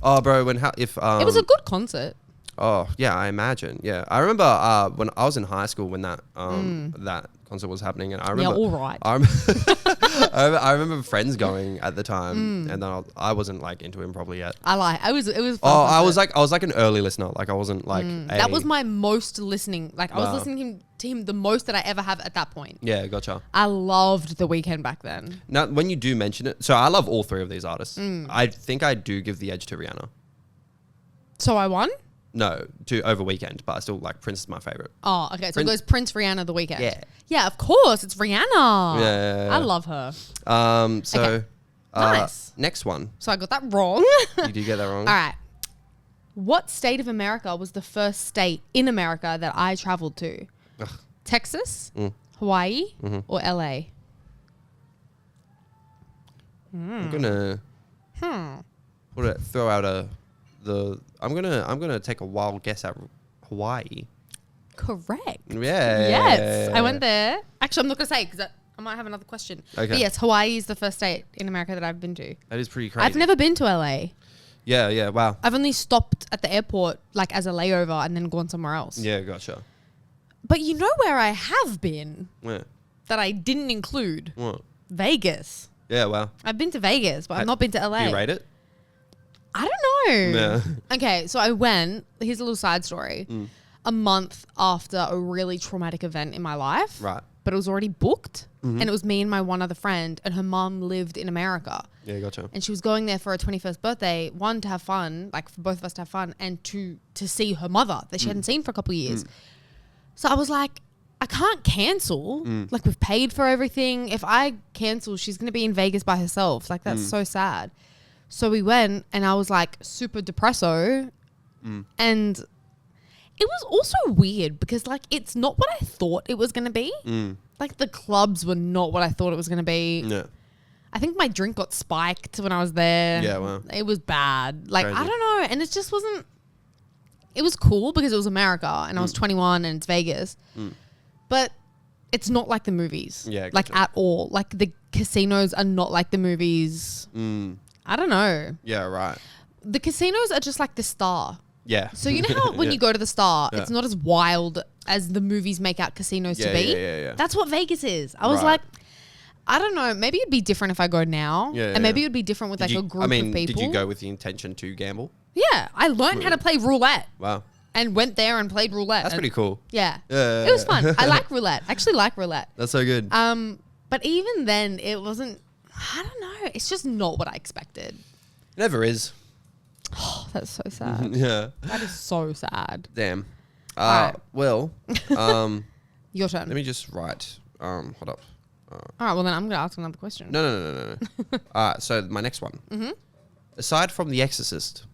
Oh, bro, it was a good concert. Oh yeah, I imagine. Yeah, I remember when I was in high school when that that concert was happening, and I remember. Yeah, all right. I remember friends going at the time, and then I wasn't like into him probably yet. It was. Fun I was like an early listener. Like I wasn't like. That was my most listening. Like I was listening to him the most that I ever have at that point. Yeah, gotcha. I loved The Weeknd back then. Now, when you do mention it, so I love all three of these artists. I think I do give the edge to Rihanna. So I won. No, over Weeknd, but I still like Prince is my favorite. Oh, okay. So it goes Prince, Rihanna, The Weeknd. Yeah. Yeah, of course. It's Rihanna. Yeah. I love her. Okay. Nice. Next one. So I got that wrong. You did get that wrong. All right. What state of America was the first state in America that I traveled to? Ugh. Texas, Hawaii, or LA? I'm gonna throw out I'm gonna take a wild guess at Hawaii. Correct. Yeah. Yes, I went there. Actually, I'm not gonna say because I might have another question. Okay. But yes, Hawaii is the first state in America that I've been to. That is pretty crazy. I've never been to LA. Yeah. Wow. I've only stopped at the airport like as a layover and then gone somewhere else. Yeah, gotcha. But you know where I have been Yeah. that I didn't include? What? Vegas. Yeah. Wow. I've been to Vegas, but I've not been to LA. Do you rate it? I don't know. Yeah. Okay, so I went, here's a little side story, a month after a really traumatic event in my life. Right. But it was already booked, and it was me and my one other friend, and her mum lived in America. Yeah, gotcha. And she was going there for her 21st birthday, one, to have fun, like for both of us to have fun, and two, to see her mother that she hadn't seen for a couple of years. So I was like, I can't cancel. Like, we've paid for everything. If I cancel, she's going to be in Vegas by herself. Like, that's so sad. So we went, and I was like super depresso. And it was also weird because, like, it's not what I thought it was going to be. Like, the clubs were not what I thought it was going to be. Yeah. I think my drink got spiked when I was there. Yeah, well. It was bad. Like, Crazy. I don't know. And it just wasn't... It was cool because it was America and I was 21 and it's Vegas. But it's not like the movies. Yeah, like, gotcha. at all. Like, the casinos are not like the movies. I don't know. Yeah, right. The casinos are just like the Star. Yeah. So you know how when you go to the Star, it's not as wild as the movies make out casinos to be? Yeah. That's what Vegas is. I was like... I don't know. Maybe it'd be different if I go now. And maybe it'd be different with a group of people. Did you go with the intention to gamble? Yeah. I learned how to play roulette. Wow. And went there and played roulette. That's pretty cool. Yeah. It was fun. I like roulette. I actually like roulette. That's so good. But even then, it wasn't... I don't know. It's just not what I expected. It never is. Oh, that's so sad. Yeah. That is so sad. Damn. Alright. Well, Your turn. let me just write. Hold up. All right. Well, then I'm going to ask another question. No. So my next one. Aside from The Exorcist,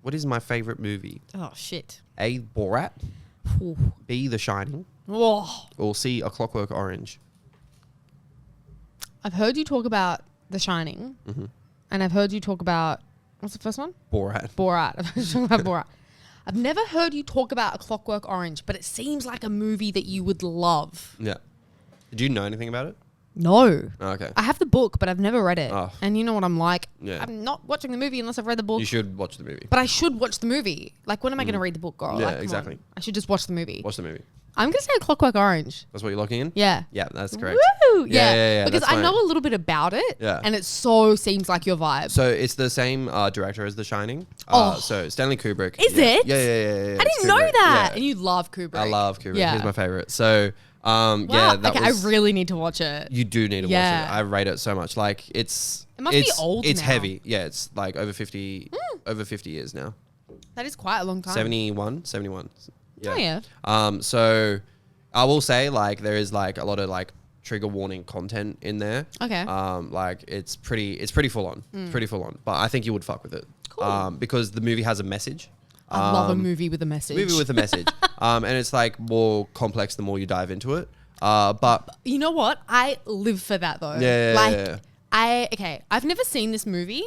what is my favorite movie? Oh, shit. A, Borat. Ooh. B, The Shining. Oh. Or C, A Clockwork Orange. I've heard you talk about The Shining. And I've heard you talk about... What's the first one? Borat. I've heard you talk about Borat. I've never heard you talk about A Clockwork Orange, but it seems like a movie that you would love. Yeah. Did you know anything about it? No. Oh, okay. I have the book, but I've never read it. Oh. And you know what I'm like? Yeah. I'm not watching the movie unless I've read the book. You should watch the movie. But I should watch the movie. Like, when am I going to read the book, girl? Yeah, Like, come exactly. on. I should just watch the movie. Watch the movie. I'm going to say A Clockwork Orange. That's what you're locking in? Yeah. Yeah, that's correct. Woo! Yeah. Because that's I know a little bit about it. Yeah. And it so seems like your vibe. So it's the same director as The Shining. Oh. So Stanley Kubrick. Is yeah. it? Yeah. I It's didn't know Kubrick. that. Yeah. And you love Kubrick. I love Kubrick. Yeah. He's my favorite. So, Wow. yeah, that okay, was... I really need to watch it. You do need to Yeah. watch it. I rate it so much. Like, it's... It must be old It's now. heavy. Yeah, it's like over 50 years now. That is quite a long time. 71. Yeah. Oh, yeah. So I will say, like, there is like a lot of like trigger warning content in there. Okay. Like it's pretty full on. It's pretty full on. But I think you would fuck with it. Cool. Because the movie has a message. I love a movie with a message. Movie with a message. And it's like more complex the more you dive into it. But You know what? I live for that though. Yeah. I've never seen this movie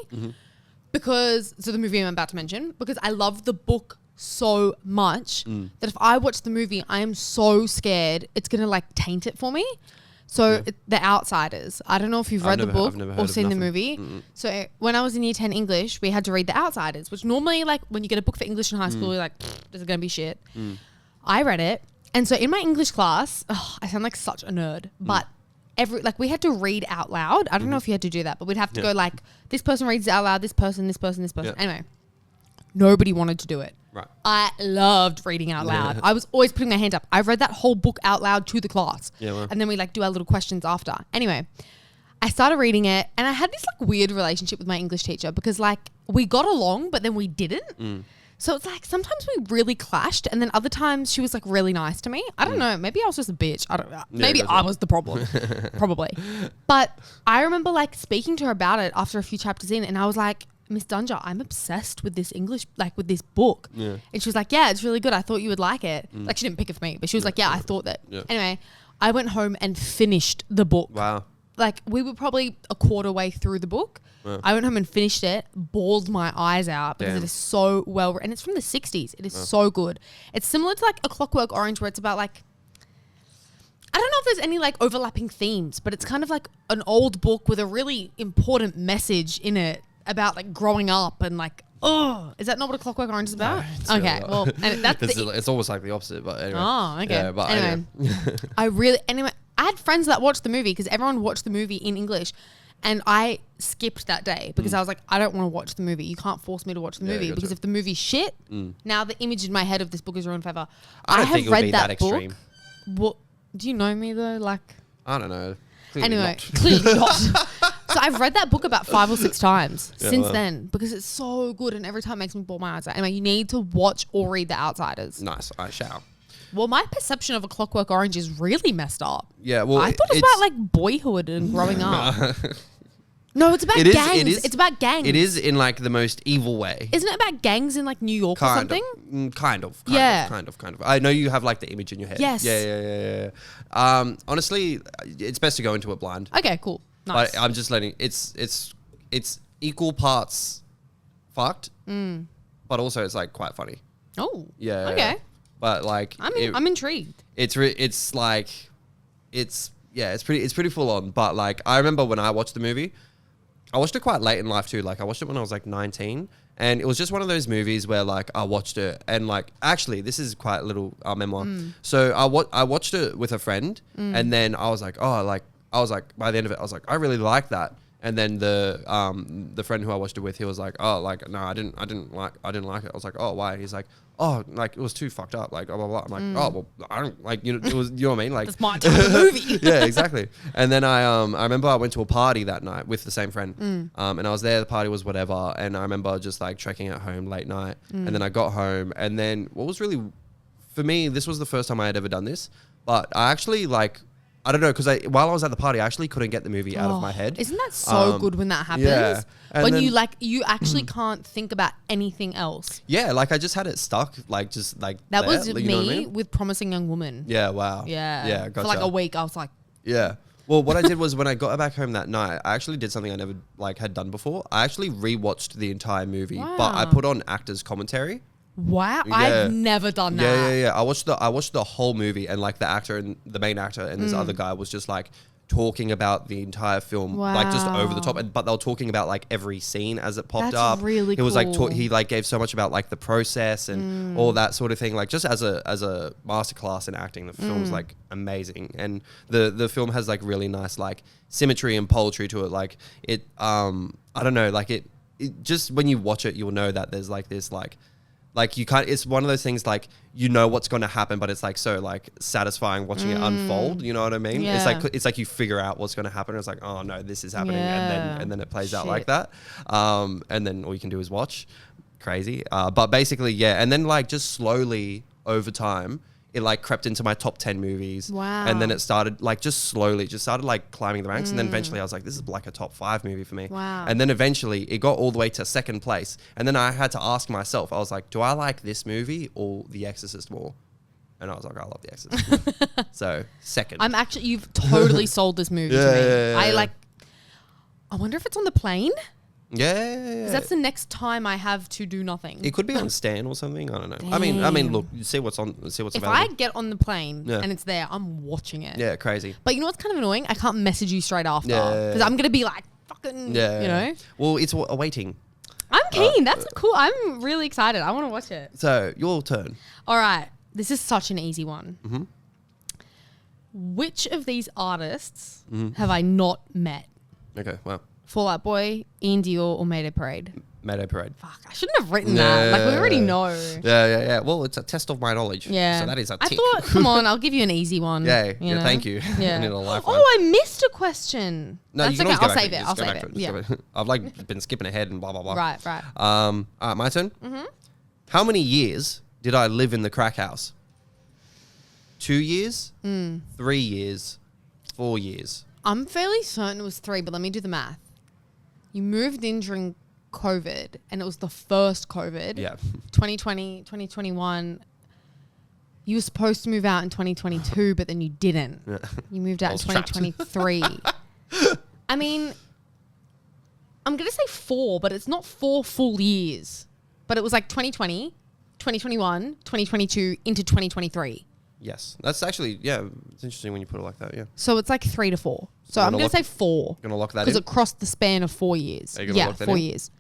because the movie I'm about to mention, because I love the book so much that if I watch the movie, I am so scared it's going to like taint it for me. So The Outsiders. I don't know if you've read the book or seen the movie. So when I was in year 10 English, we had to read The Outsiders, which normally like when you get a book for English in high school, you're like, this is going to be shit. I read it. And so in my English class, I sound like such a nerd, but we had to read out loud. I don't know if you had to do that, but we'd have to go like, this person reads it out loud, this person. Yeah. Anyway, nobody wanted to do it. right. I loved reading out loud. I was always putting my hand up. I read that whole book out loud to the class. Yeah, well. And then we like do our little questions after. Anyway, I started reading it and I had this like weird relationship with my English teacher because like we got along, but then we didn't. So it's like sometimes we really clashed and then other times she was like really nice to me. I don't know. Maybe I was just a bitch. I don't know. Maybe I was the problem. Probably. But I remember like speaking to her about it after a few chapters in and I was like, Miss Dunja, I'm obsessed with this English, like with this book. Yeah. And she was like, yeah, it's really good. I thought you would like it. Like she didn't pick it for me, but she was like, yeah, I thought that. Yeah. Anyway, I went home and finished the book. Wow. Like we were probably a quarter way through the book. I went home and finished it, bawled my eyes out because it is so well written. And it's from the 60s. It is so good. It's similar to like A Clockwork Orange where it's about like, I don't know if there's any like overlapping themes, but it's kind of like an old book with a really important message in it about like growing up and like, oh, is that not what A Clockwork Orange is about? No, okay, well, and that's it's almost like the opposite, but anyway. Oh, okay. Yeah, but anyway, I had friends that watched the movie because everyone watched the movie in English. And I skipped that day because I was like, I don't want to watch the movie. You can't force me to watch the movie gotcha. because if the movie's shit, now the image in my head of this book is ruined forever. I don't have think it would read be that extreme. What? Do you know me though? Like, I don't know. Clearly anyway, not. clearly not. So I've read that book about 5 or 6 times since well. then because it's so good and every time it makes me bawl my eyes out. Anyway, you need to watch or read The Outsiders. Nice. I shall. Well, my perception of A Clockwork Orange is really messed up. Yeah, well, I thought it was about like boyhood and growing up. No, it's about gangs. It's about gangs. It is in like the most evil way. Isn't it about gangs in like New York or something? Kind of. Yeah. Kind of. I know you have like the image in your head. Yes. Yeah. Honestly, it's best to go into it blind. Okay, cool. Nice. I'm just letting it's equal parts fucked, but also it's like quite funny. Oh. Yeah. Okay. But like I'm intrigued. It's pretty full on. But like I remember when I watched the movie, I watched it quite late in life too. Like I watched it when I was like 19, and it was just one of those movies where like I watched it and like actually this is quite a little memoir. So I watched it with a friend, and then I was like by the end of it I was like I really like that. And then the friend who I watched it with, he was like, oh, like no, I didn't like it. I was like, oh, why? He's like, oh, like it was too fucked up, like blah blah blah. I'm like, oh, well, I don't like, you know, it was, you know what I mean, like that's my type of movie. Yeah, exactly. And then I remember I went to a party that night with the same friend, and I was there. The party was whatever, and I remember just like trekking at home late night, and then I got home, and then what was really for me, this was the first time I had ever done this, but I actually like. I don't know, because while I was at the party, I actually couldn't get the movie out of my head. Isn't that so good when that happens? Yeah. When you actually can't think about anything else. Yeah, like I just had it stuck, like just like that there, was you me know what I mean? with Promising Young Woman. Yeah, wow. Yeah, gotcha. For like a week, I was like, yeah. Well, what I did was when I got back home that night, I actually did something I never like had done before. I actually rewatched the entire movie, but I put on actors' commentary. Wow, Yeah. I've never done that. Yeah. I watched the whole movie, and like the actor and the main actor and this other guy was just like talking about the entire film, like just over the top. But they were talking about like every scene as it popped up. That's really cool. It was like he like gave so much about like the process and all that sort of thing. Like just as a masterclass in acting, the film's like amazing, and the film has like really nice like symmetry and poetry to it. Like it, I don't know, like it just when you watch it, you'll know that there's like this like you can't, it's one of those things like you know what's going to happen, but it's like so like satisfying watching it unfold, you know what I mean? Yeah. It's like you figure out what's going to happen, and it's like, oh no, this is happening, and then it plays out like Shit. that, and then all you can do is watch. Crazy. But basically, yeah, and then like just slowly over time it like crept into my top 10 movies. Wow. And then it started like just slowly started like climbing the ranks, and then eventually I was like, this is like a top 5 movie for me. Wow. And then eventually it got all the way to second place, and then I had to ask myself, I was like, do I like this movie or The Exorcist more? And I was like, I love The Exorcist more. So second. You've totally sold this movie to me. Yeah. I wonder if it's on the plane. Yeah. Because that's the next time I have to do nothing. It could be on Stan or something. I don't know. Damn. I mean, look, see what's If available. I get on the plane and it's there, I'm watching it. Yeah, crazy. But you know what's kind of annoying? I can't message you straight after. Yeah. Because I'm going to be like, fucking, you know? Well, it's awaiting. I'm keen. That's cool. I'm really excited. I want to watch it. So, your turn. All right. This is such an easy one. Mm-hmm. Which of these artists have I not met? Okay, well. Fall Out Boy, Ian Dior, or Mayday Parade? Mayday Parade. Fuck, I shouldn't have written that. Like, we already know. Yeah. Well, it's a test of my knowledge. Yeah. So that is a tick. I thought, come on, I'll give you an easy one. Yeah, you know? thank you. Yeah. I need a lifeline. Oh, I missed a question. No, that's you can okay. always go I'll back save to it. Just I'll go save back to it. Just Yeah. go back. I've like been skipping ahead and blah, blah, blah. Right. All right, my turn. Mm-hmm. How many years did I live in the crack house? 2 years? 3 years? 4 years? I'm fairly certain it was 3, but let me do the math. You moved in during COVID, and it was the first COVID. Yeah. 2020, 2021. You were supposed to move out in 2022, but then you didn't. Yeah. You moved out in Trapped. 2023. I mean, I'm going to say 4, but it's not 4 full years. But it was like 2020, 2021, 2022 into 2023. Yes. That's actually, yeah, it's interesting when you put it like that, yeah. So it's like 3 to 4. So I'm going to say 4. Gonna lock that in? Because it crossed the span of 4 years. Are you gonna lock that 4 in? years.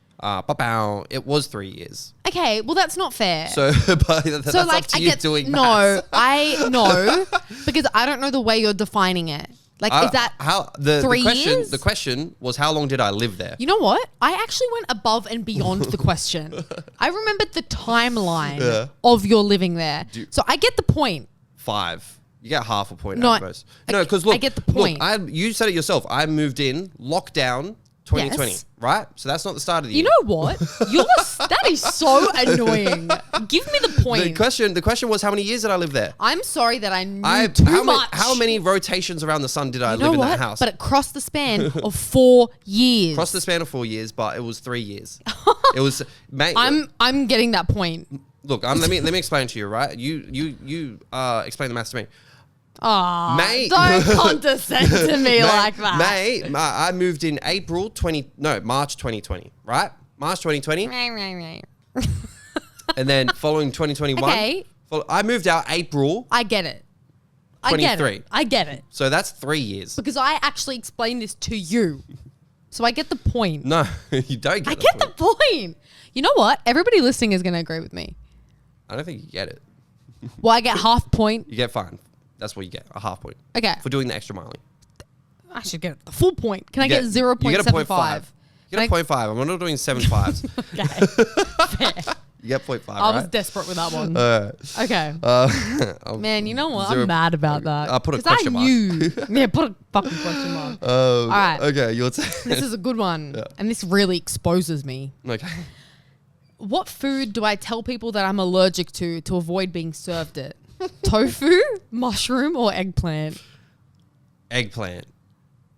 It was 3 years. Okay, well that's not fair. So, but that's so up like to I you get doing no, maths. I know because I don't know the way you're defining it. Like, is that the 3 question? years? The question was, how long did I live there? You know what? I actually went above and beyond the question. I remembered the timeline of your living there, so I get the point. 5. You get half a point No, at most. No, because look, I get the point. Look, you said it yourself. I moved in, lockdown, 2020, Yes. right? So that's not the start of the year. You know what? That is so annoying. Give me the point. The question was, how many years did I live there? I'm sorry that I knew too much. How many rotations around the sun did I You live know in what? that house? But it crossed the span of 4 years. Across the span of 4 years, but it was 3 years. It was, mate. I'm getting that point. Look, let me explain to you, right? You explain the maths to me. Oh, Mate. don't condescend to me like that. Mate, I moved in March 2020, right? March 2020. And then following 2021. Okay. I moved out April. I get it. 23. I get it. So that's 3 years. Because I actually explained this to you. So I get the point. No, you don't get the point. You know what? Everybody listening is going to agree with me. I don't think you get it. Well, I get half point. You get fine. That's what you get, a half point. Okay. For doing the extra miling. I should get the full point. Can I get 0.75? You get a 0.5. You get a 0.5. I'm not doing 7 fives. Okay. Fair. You get 0.5, I was right? desperate with that one. Okay. Man, you know what? I'm mad about that. I'll put a question mark. Yeah, put a fucking question mark. All right. Okay, your turn. This is a good one. Yeah. And this really exposes me. Okay. What food do I tell people that I'm allergic to avoid being served it? Tofu, mushroom, or eggplant? Eggplant.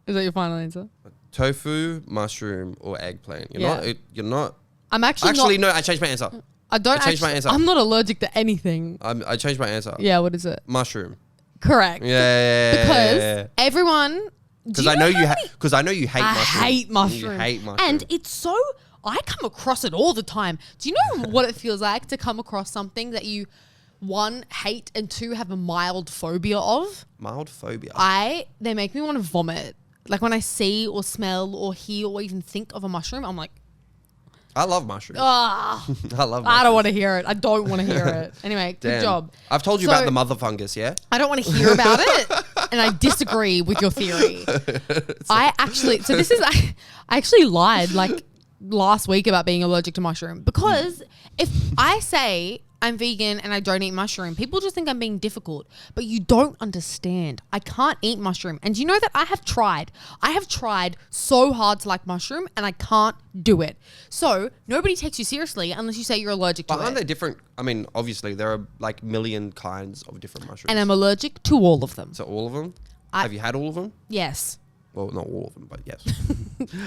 Is that your final answer? Tofu, mushroom, or eggplant. You're not. I'm actually no, I changed my answer. I don't I changed my answer. I'm not allergic to anything. I changed my answer. Yeah, what is it? Mushroom. Correct. Yeah. Because everyone. Because I know you hate I mushroom. hate mushroom. You hate mushroom. And it's so. I come across it all the time. Do you know what it feels like to come across something that you, 1, hate, and 2, have a mild phobia of? Mild phobia. They make me want to vomit. Like when I see or smell or hear or even think of a mushroom, I'm like, I love mushrooms. ah, I love mushrooms. I don't want to hear it. I don't want to hear it. Anyway, good Damn. job. I've told you about the mother fungus, yeah? I don't want to hear about it, and I disagree with your theory. I actually lied like last week about being allergic to mushroom, because if I say I'm vegan and I don't eat mushroom, people just think I'm being difficult, but you don't understand. I can't eat mushroom. And you know that I have tried so hard to like mushroom, and I can't do it. So nobody takes you seriously unless you say you're allergic to it. But aren't they different? I mean, obviously there are like million kinds of different mushrooms. And I'm allergic to all of them. So all of them? Have you had all of them? Yes. Well, not all of them, but yes.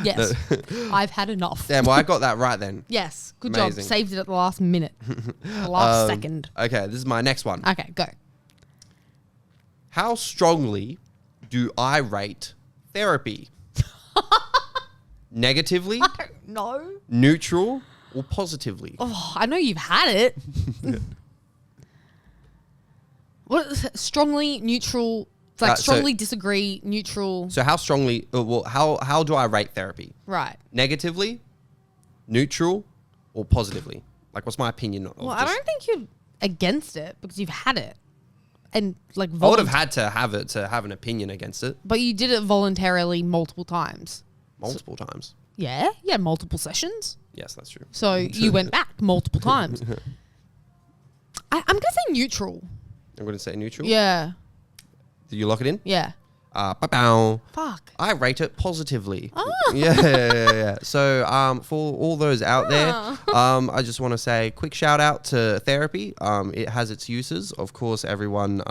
Yes. I've had enough. Damn, well, I got that right then. Yes. Good Amazing. job. Saved it at the last minute. The last second. Okay, this is my next one. Okay, go. How strongly do I rate therapy? Negatively, I don't know. neutral, or positively? Oh, I know you've had it. What is it? Strongly, neutral, like strongly disagree, neutral. So how strongly, how do I rate therapy? Right. Negatively, neutral, or positively? Like, what's my opinion of Well, I don't think you're against it because you've had it. And like I would have had to have it to have an opinion against it. But you did it voluntarily multiple times. Multiple times. Yeah, you had multiple sessions. Yes, that's true. So you went back multiple times. I'm going to say neutral. I'm going to say neutral. Yeah. Did you lock it in? Yeah. Ba-bow. Fuck. I rate it positively. Oh. Yeah. So, for all those out there, I just want to say quick shout out to therapy. It has its uses. Of course, everyone,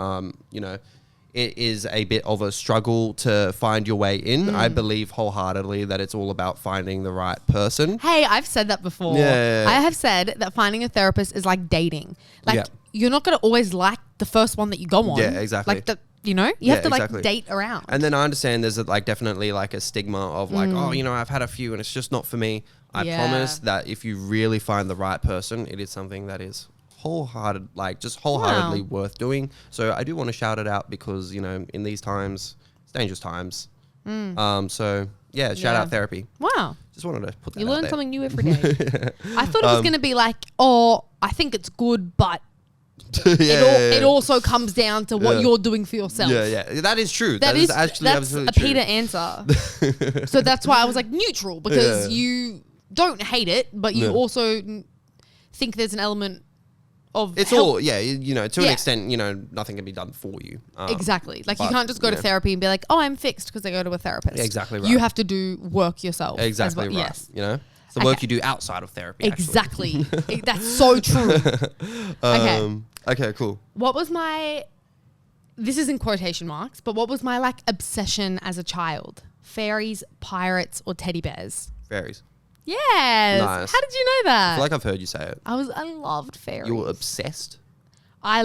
it is a bit of a struggle to find your way in. I believe wholeheartedly that it's all about finding the right person. Hey, I've said that before. Yeah. I have said that finding a therapist is like dating. Like, you're not going to always like the first one that you go on. Yeah, exactly. Like, you have to like date around. And then I understand there's definitely like a stigma of like, I've had a few and it's just not for me. I promise that if you really find the right person, it is something that is wholeheartedly worth doing. So I do want to shout it out because, in these times, it's dangerous times. So shout out therapy. Wow. Just wanted to put that You out learn there. something new every day. I thought it was going to be like, I think it's good, but it also comes down to what you're doing for yourself. Yeah. That is true. That is actually that's absolutely a true. Peter answer. So that's why I was like neutral, because you don't hate it, but you also think there's an element of It's help. all, to an Yeah. extent, nothing can be done for you. Exactly. Like you but, can't just go to therapy and be like, oh, I'm fixed because I go to a therapist. Exactly right. You have to do work yourself. Exactly right. Yes. It's the work you do outside of therapy. Exactly. That's so true. Okay, cool. What was this is in quotation marks, but what was my like obsession as a child? Fairies, pirates, or teddy bears? Fairies. Yes. Nice. How did you know that? I feel like I've heard you say it. I loved fairies. You were obsessed? I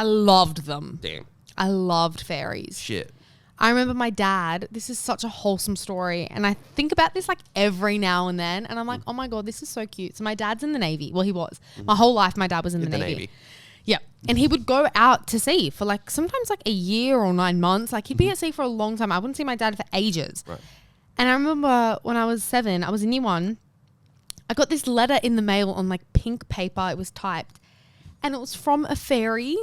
loved them. Damn. I loved fairies. Shit. I remember my dad, this is such a wholesome story, and I think about this like every now and then, and I'm like, oh my God, this is so cute. So my dad's in the Navy. Well, he was. My whole life, my dad was in the Navy. Yeah. And he would go out to sea for like sometimes like a year or 9 months. Like he'd be at sea for a long time. I wouldn't see my dad for ages. Right. And I remember when I was 7, I was in year 1. I got this letter in the mail on like pink paper. It was typed. And it was from a fairy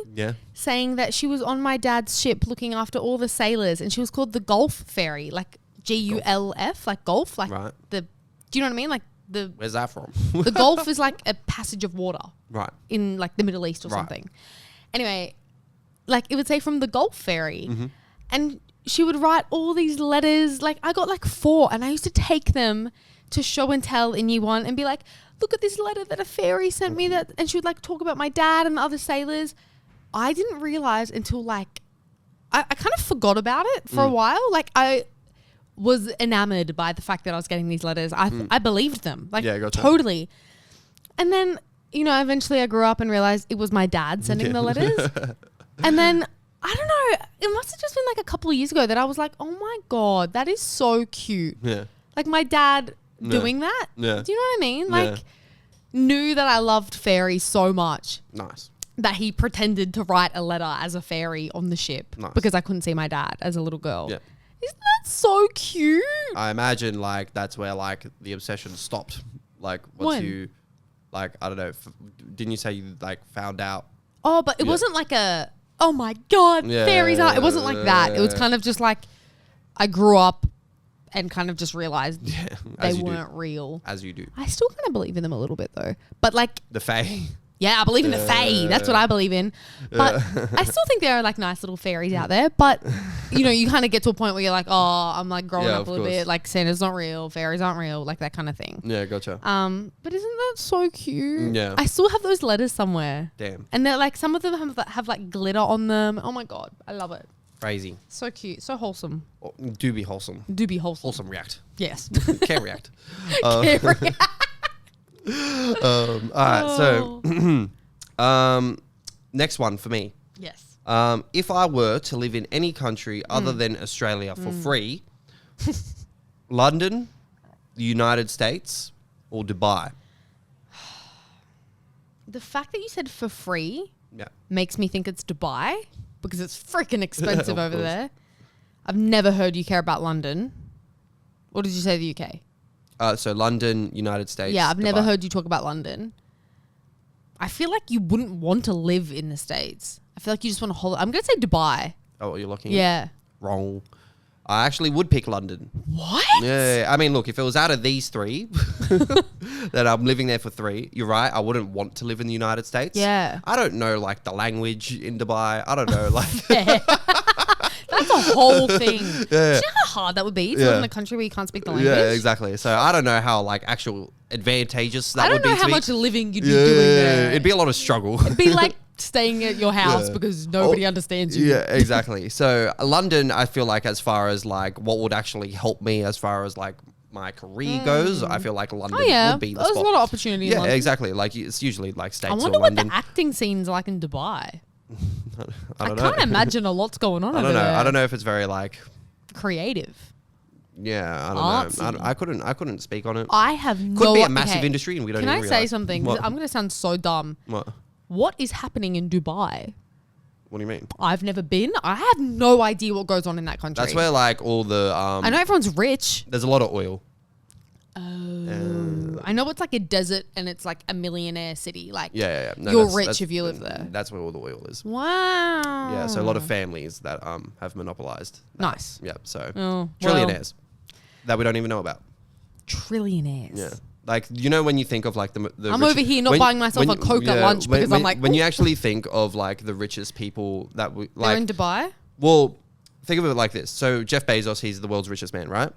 saying that she was on my dad's ship looking after all the sailors. And she was called the Gulf Fairy, like Gulf, like golf. Like do you know what I mean? Like where's that from? The Gulf is like a passage of water. Right. In like the Middle East or something. Anyway, like it would say from the Gulf Fairy. Mm-hmm. And she would write all these letters. Like I got like 4 and I used to take them to show and tell in year 1 and be like, look at this letter that a fairy sent me and she would like talk about my dad and the other sailors. I didn't realize until like, I kind of forgot about it for a while. Like I was enamored by the fact that I was getting these letters. I believed them. Like totally. And then, eventually I grew up and realized it was my dad sending the letters. And then, I don't know, it must have just been like a couple of years ago that I was like, oh my God, that is so cute. Yeah. Like my dad doing that. Yeah. Do you know what I mean? Like knew that I loved fairies so much. Nice. That he pretended to write a letter as a fairy on the ship because I couldn't see my dad as a little girl. Yeah. Isn't that so cute? I imagine like that's where like the obsession stopped. Like once you, like, I don't know, didn't you say you like found out? Oh, but it wasn't like a, oh my God, fairies are. It wasn't like that. It was kind of just like I grew up and kind of just realized they weren't real. As you do. I still kind of believe in them a little bit though. But like the fae. Yeah, I believe in the fae. That's what I believe in. But I still think there are like nice little fairies out there. But you kind of get to a point where you're like, oh, I'm like growing up a little bit. Like Santa's not real, fairies aren't real, like that kind of thing. Yeah, gotcha. But isn't that so cute? Yeah. I still have those letters somewhere. Damn. And they're like, some of them have like glitter on them. Oh my God, I love it. Crazy. So cute, so wholesome. Oh, do be wholesome. Do be wholesome. Wholesome react. Yes. Can't react. Can't react. All right, so next one for me. Yes. If I were to live in any country other than Australia for free, London, the United States, or Dubai? The fact that you said for free makes me think it's Dubai because it's freaking expensive over there. I've never heard you care about London. Or did you say the UK? So London, United States. Yeah, I've Dubai. never heard you talk about London. I feel like you wouldn't want to live in the States. I feel like you just want to hold. I'm going to say Dubai. Oh, what you're looking at? Wrong. I actually would pick London. What? Yeah. I mean, look, if it was out of these 3 that I'm living there for 3, you're right. I wouldn't want to live in the United States. Yeah. I don't know, like, the language in Dubai. I don't know, like. That's a whole thing. Do you know how hard that would be to live in a country where you can't speak the language? Yeah, exactly. So I don't know how, like, actual advantageous that would be. I don't know how much living you'd be doing there. It'd be a lot of struggle. It'd be like staying at your house because nobody understands you. Yeah, exactly. So London, I feel like as far as like what would actually help me as far as like my career goes, I feel like London would be the There's spot. a lot of opportunity in London. Exactly. Like it's usually like States or I London. wonder what the acting scene's like in Dubai. I don't know. Can't imagine a lot's going on over there. I don't know if it's very like creative. Yeah, I don't know. I couldn't speak on it. I have no. Could be a massive industry, and we don't. Can even I realize. say something? What? I'm going to sound so dumb. What is happening in Dubai? What do you mean? I've never been. I have no idea what goes on in that country. That's where like all the. I know everyone's rich. There's a lot of oil. Oh, I know it's like a desert and it's like a millionaire city. Like, yeah. No, you're rich if you live there. That's where all the oil is. Wow. Yeah, so a lot of families that have monopolized. Nice. Yeah, so Oh, trillionaires that we don't even know about. Trillionaires. Yeah. Like, you know, when you think of like the I'm over here not buying myself a Coke at lunch because I'm like, when you actually think of like the richest people that we like, they're in Dubai. Well, think of it like this. So Jeff Bezos, he's the world's richest man, right?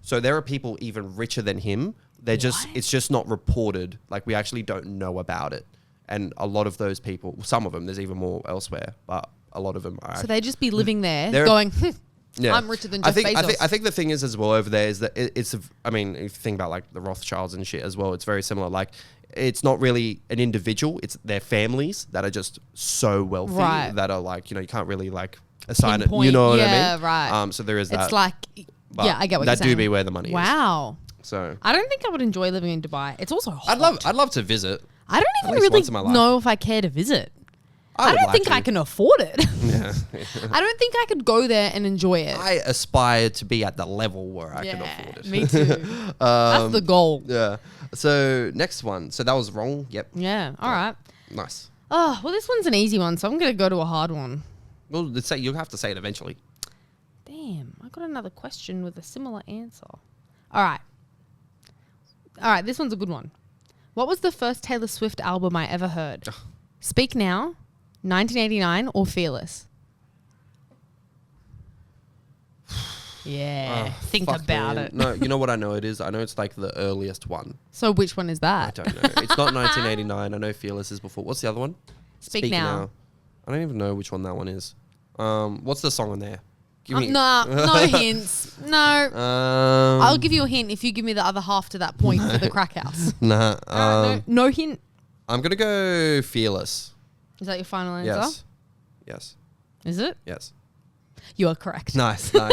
So there are people even richer than him. It's just not reported. Like, we actually don't know about it. And a lot of those people, some of them, there's even more elsewhere, but a lot of them are. So they just be living there going, yeah. I'm richer than Jeff Bezos. I think the thing is as well over there is that I mean, if you think about like the Rothschilds and shit as well, it's very similar. Like, it's not really an individual, it's their families that are just so wealthy that are like, you know, you can't really like assign it, you know what I mean? Yeah, right. So there is that. It's like, I get what you're saying. That do be where the money is. Wow. So I don't think I would enjoy living in Dubai. It's also hot. I'd love to visit. I don't even really know if I care to visit. I don't think I can afford it. Yeah. I don't think I could go there and enjoy it. I aspire to be at the level where I can afford it. Me too. That's the goal. Yeah. So next one. So that was wrong. Yep. Yeah. All right. Nice. Oh, well, this one's an easy one, so I'm going to go to a hard one. Well, you'll have to say it eventually. Damn. I got another question with a similar answer. All right. This one's a good one. What was the first Taylor Swift album I ever heard? Speak Now, 1989, or Fearless? Yeah, think about it. No, you know what I know it is? I know it's like the earliest one. So which one is that? I don't know. It's not 1989. I know Fearless is before. What's the other one? Speak Now. I don't even know which one that one is. What's the song on there? Give me no hints. No. I'll give you a hint if you give me the other half to that point for the crack house. Nah. No hint. I'm going to go Fearless. Is that your final answer? Yes. Is it? Yes. You are correct. Nice. I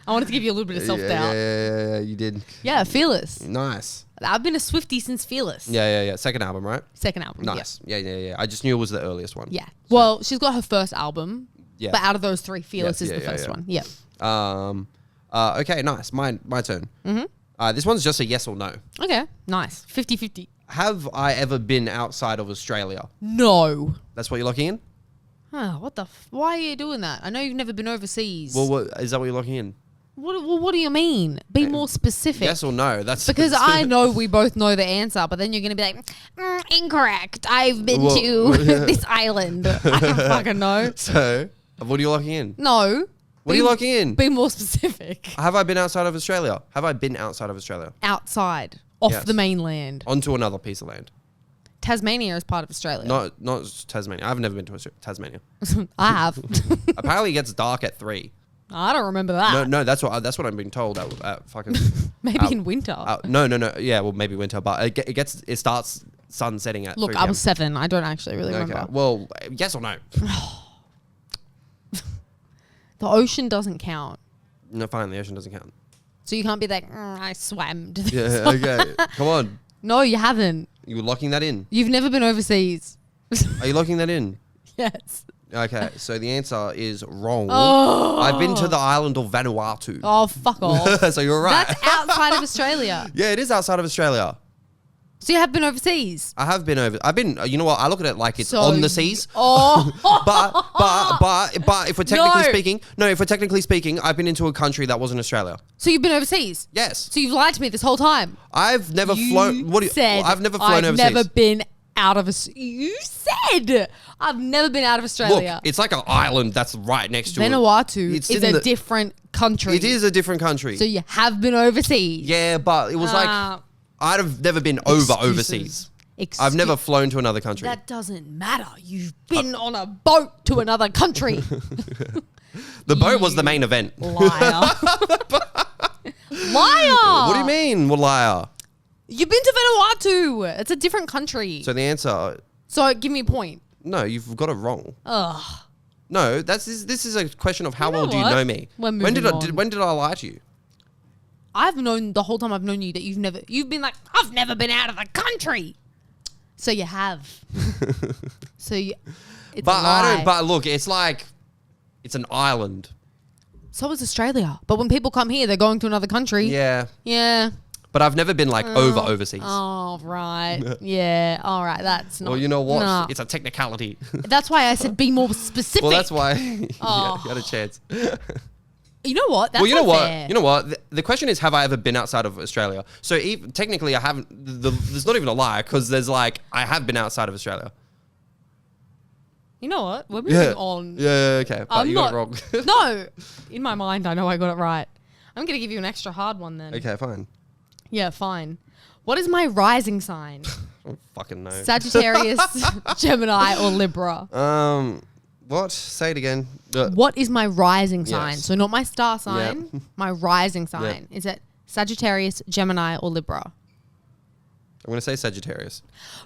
wanted to give you a little bit of self-doubt. Yeah, you did. Yeah, Fearless. Nice. I've been a Swiftie since Fearless. Yeah. Second album, right? Second album. Nice. Yeah. I just knew it was the earliest one. Yeah. Well, she's got her first album. Yeah. But out of those three, Fearless is the first one. Yeah. Okay, nice. My turn. Mm-hmm. This one's just a yes or no. Okay, nice. 50-50. Have I ever been outside of Australia? No. That's what you're locking in? What the... Why are you doing that? I know you've never been overseas. Well, is that what you're locking in? What do you mean? Be more specific. Yes or no? That's because I know we both know the answer, but then you're going to be like, incorrect. I've been to this island. I don't fucking know. So, what are you locking in? No. What are you locking in? Be more specific. Have I been outside of Australia? Have I been outside of Australia? Outside. Off the mainland. Onto another piece of land. Tasmania is part of Australia. Not Tasmania. I've never been to Tasmania. I have. Apparently it gets dark at 3. I don't remember that. No, that's what I'm being told at fucking... maybe in winter. No. Yeah, well, maybe winter, but it starts sun setting at 3 Look, I was 7. I don't actually really remember. Well, yes or no? The ocean doesn't count. No, fine, the ocean doesn't count. So you can't be like, I swam to this. Yeah, okay. Come on. No, you haven't. You're locking that in? You've never been overseas. Are you locking that in? Yes. Okay, so the answer is wrong. Oh. I've been to the island of Vanuatu. Oh, fuck off. So you're right. That's outside of Australia. Yeah, it is outside of Australia. So you have been overseas? I have been you know what, I look at it like it's on the seas. Oh. but if we're technically speaking, I've been into a country that wasn't Australia. So you've been overseas? Yes. So you've lied to me this whole time? I've never flown. I've never flown overseas. I've never been out of You said I've never been out of Australia. Look, it's like an island that's right next to Vanuatu is a different country. It is a different country. So you have been overseas. Yeah, but it was like I'd have never been overseas. I've never flown to another country. That doesn't matter. You've been on a boat to another country. The boat was the main event. Liar. Liar. What do you mean, liar? You've been to Vanuatu. It's a different country. So the answer... So give me a point. No, you've got it wrong. Ugh. No, this is a question of how well do you know me? When did I lie to you? I've known the whole time I've known you that you've been like, I've never been out of the country. So you have. It's a lie. But look, it's like, it's an island. So is Australia. But when people come here, they're going to another country. Yeah. Yeah. But I've never been like overseas. Oh, right. Yeah. All right. That's not. Well, you know what? Nah. It's a technicality. That's why I said be more specific. Well, that's why you had a chance. You know what? That's well, you know what? fair. You know what? The question is, have I ever been outside of Australia? So technically, I haven't. There's not even a lie because there's like I have been outside of Australia. You know what? We're moving on. Yeah, okay. But you got it wrong. No. In my mind, I know I got it right. I'm going to give you an extra hard one then. Okay, fine. Yeah, fine. What is my rising sign? I don't fucking know. Sagittarius, Gemini, or Libra? What? Say it again. What is my rising sign? Yes. So not my star sign, my rising sign. Is it Sagittarius, Gemini, or Libra? I'm going to say Sagittarius.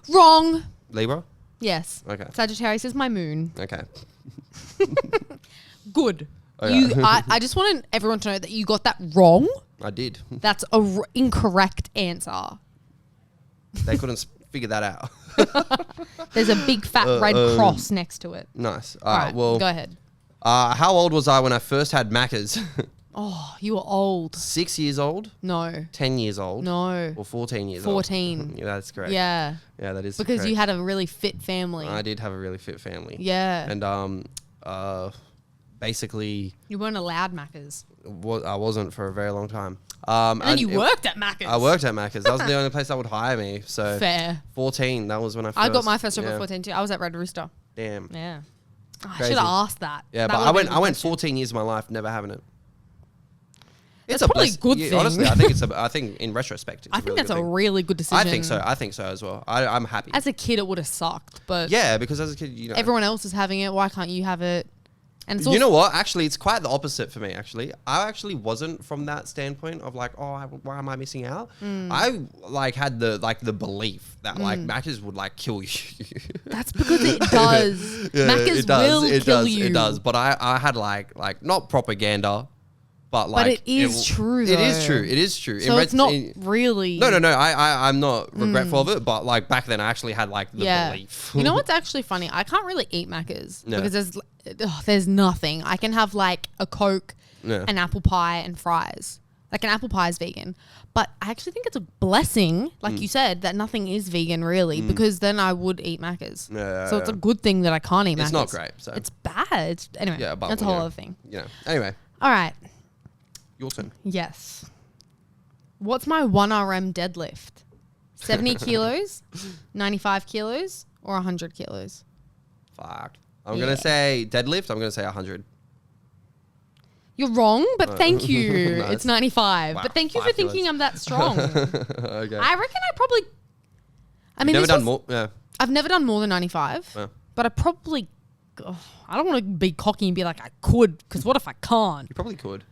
Wrong. Libra? Yes. Okay. Sagittarius is my moon. Okay. Good. Oh, yeah. I just want everyone to know that you got that wrong. I did. That's a incorrect answer. They couldn't figure that out. There's a big fat red cross next to it. Nice. All right, well, go ahead. How old was I when I first had Maccas? Oh, you were old. 6 years old? No. 10 years old? No. Or 14 years 14. old? Yeah, that's correct. Yeah. Yeah, that is Because correct. you had a really fit family. I did have a really fit family. Yeah. And basically, You weren't allowed Maccas. I wasn't for a very long time. And then you worked at Maccas. I worked at Macca's. That was the only place that would hire me. So Fair. 14. That was when I first. I got my first job yeah. at 14 too. I was at Red Rooster. Damn. Yeah. Oh, I Crazy. should have asked that. Yeah, That but would've been I a went question. 14 years of my life never having it. That's probably a good thing. Honestly, I think in retrospect, it's I a think really that's good a thing. really good decision. I think so as well. I'm happy. As a kid, it would have sucked, but Yeah, because as a kid, you know. everyone else is having it. Why can't you have it? And it's You know what? Actually, it's quite the opposite for me, actually. I actually wasn't from that standpoint of like, oh, why am I missing out? I like had the belief that like Macca's would like kill you. That's because it does. Macca's will kill you. It does. But I had like not propaganda, but like. But it is true, It is though. true. It is true. So it's not really. No. I'm not regretful of it, but like back then I actually had like the belief. You know what's actually funny? I can't really eat Maccas No. because there's nothing. I can have like a Coke, Yeah. an apple pie, and fries. Like an apple pie is vegan, but I actually think it's a blessing, like you said, that nothing is vegan really, because then I would eat Maccas. Yeah, So it's a good thing that I can't eat Maccas. It's not great. So It's bad. Anyway, yeah, but that's a whole other thing. You know. Anyway, All right. your turn. Yes. What's my 1RM deadlift? 70 kilos, 95 kilos, or 100 kilos? Fuck. I'm gonna say deadlift. I'm gonna say 100. You're wrong, but thank you. No, It's 95. wow, But thank you for 5 thinking kilos. I'm that strong. Okay. I reckon I probably... I mean, Never this done was- more. Yeah. I've never done more than 95. Yeah. But I probably... I don't want to be cocky and be like, I could, because what if I can't? You probably could.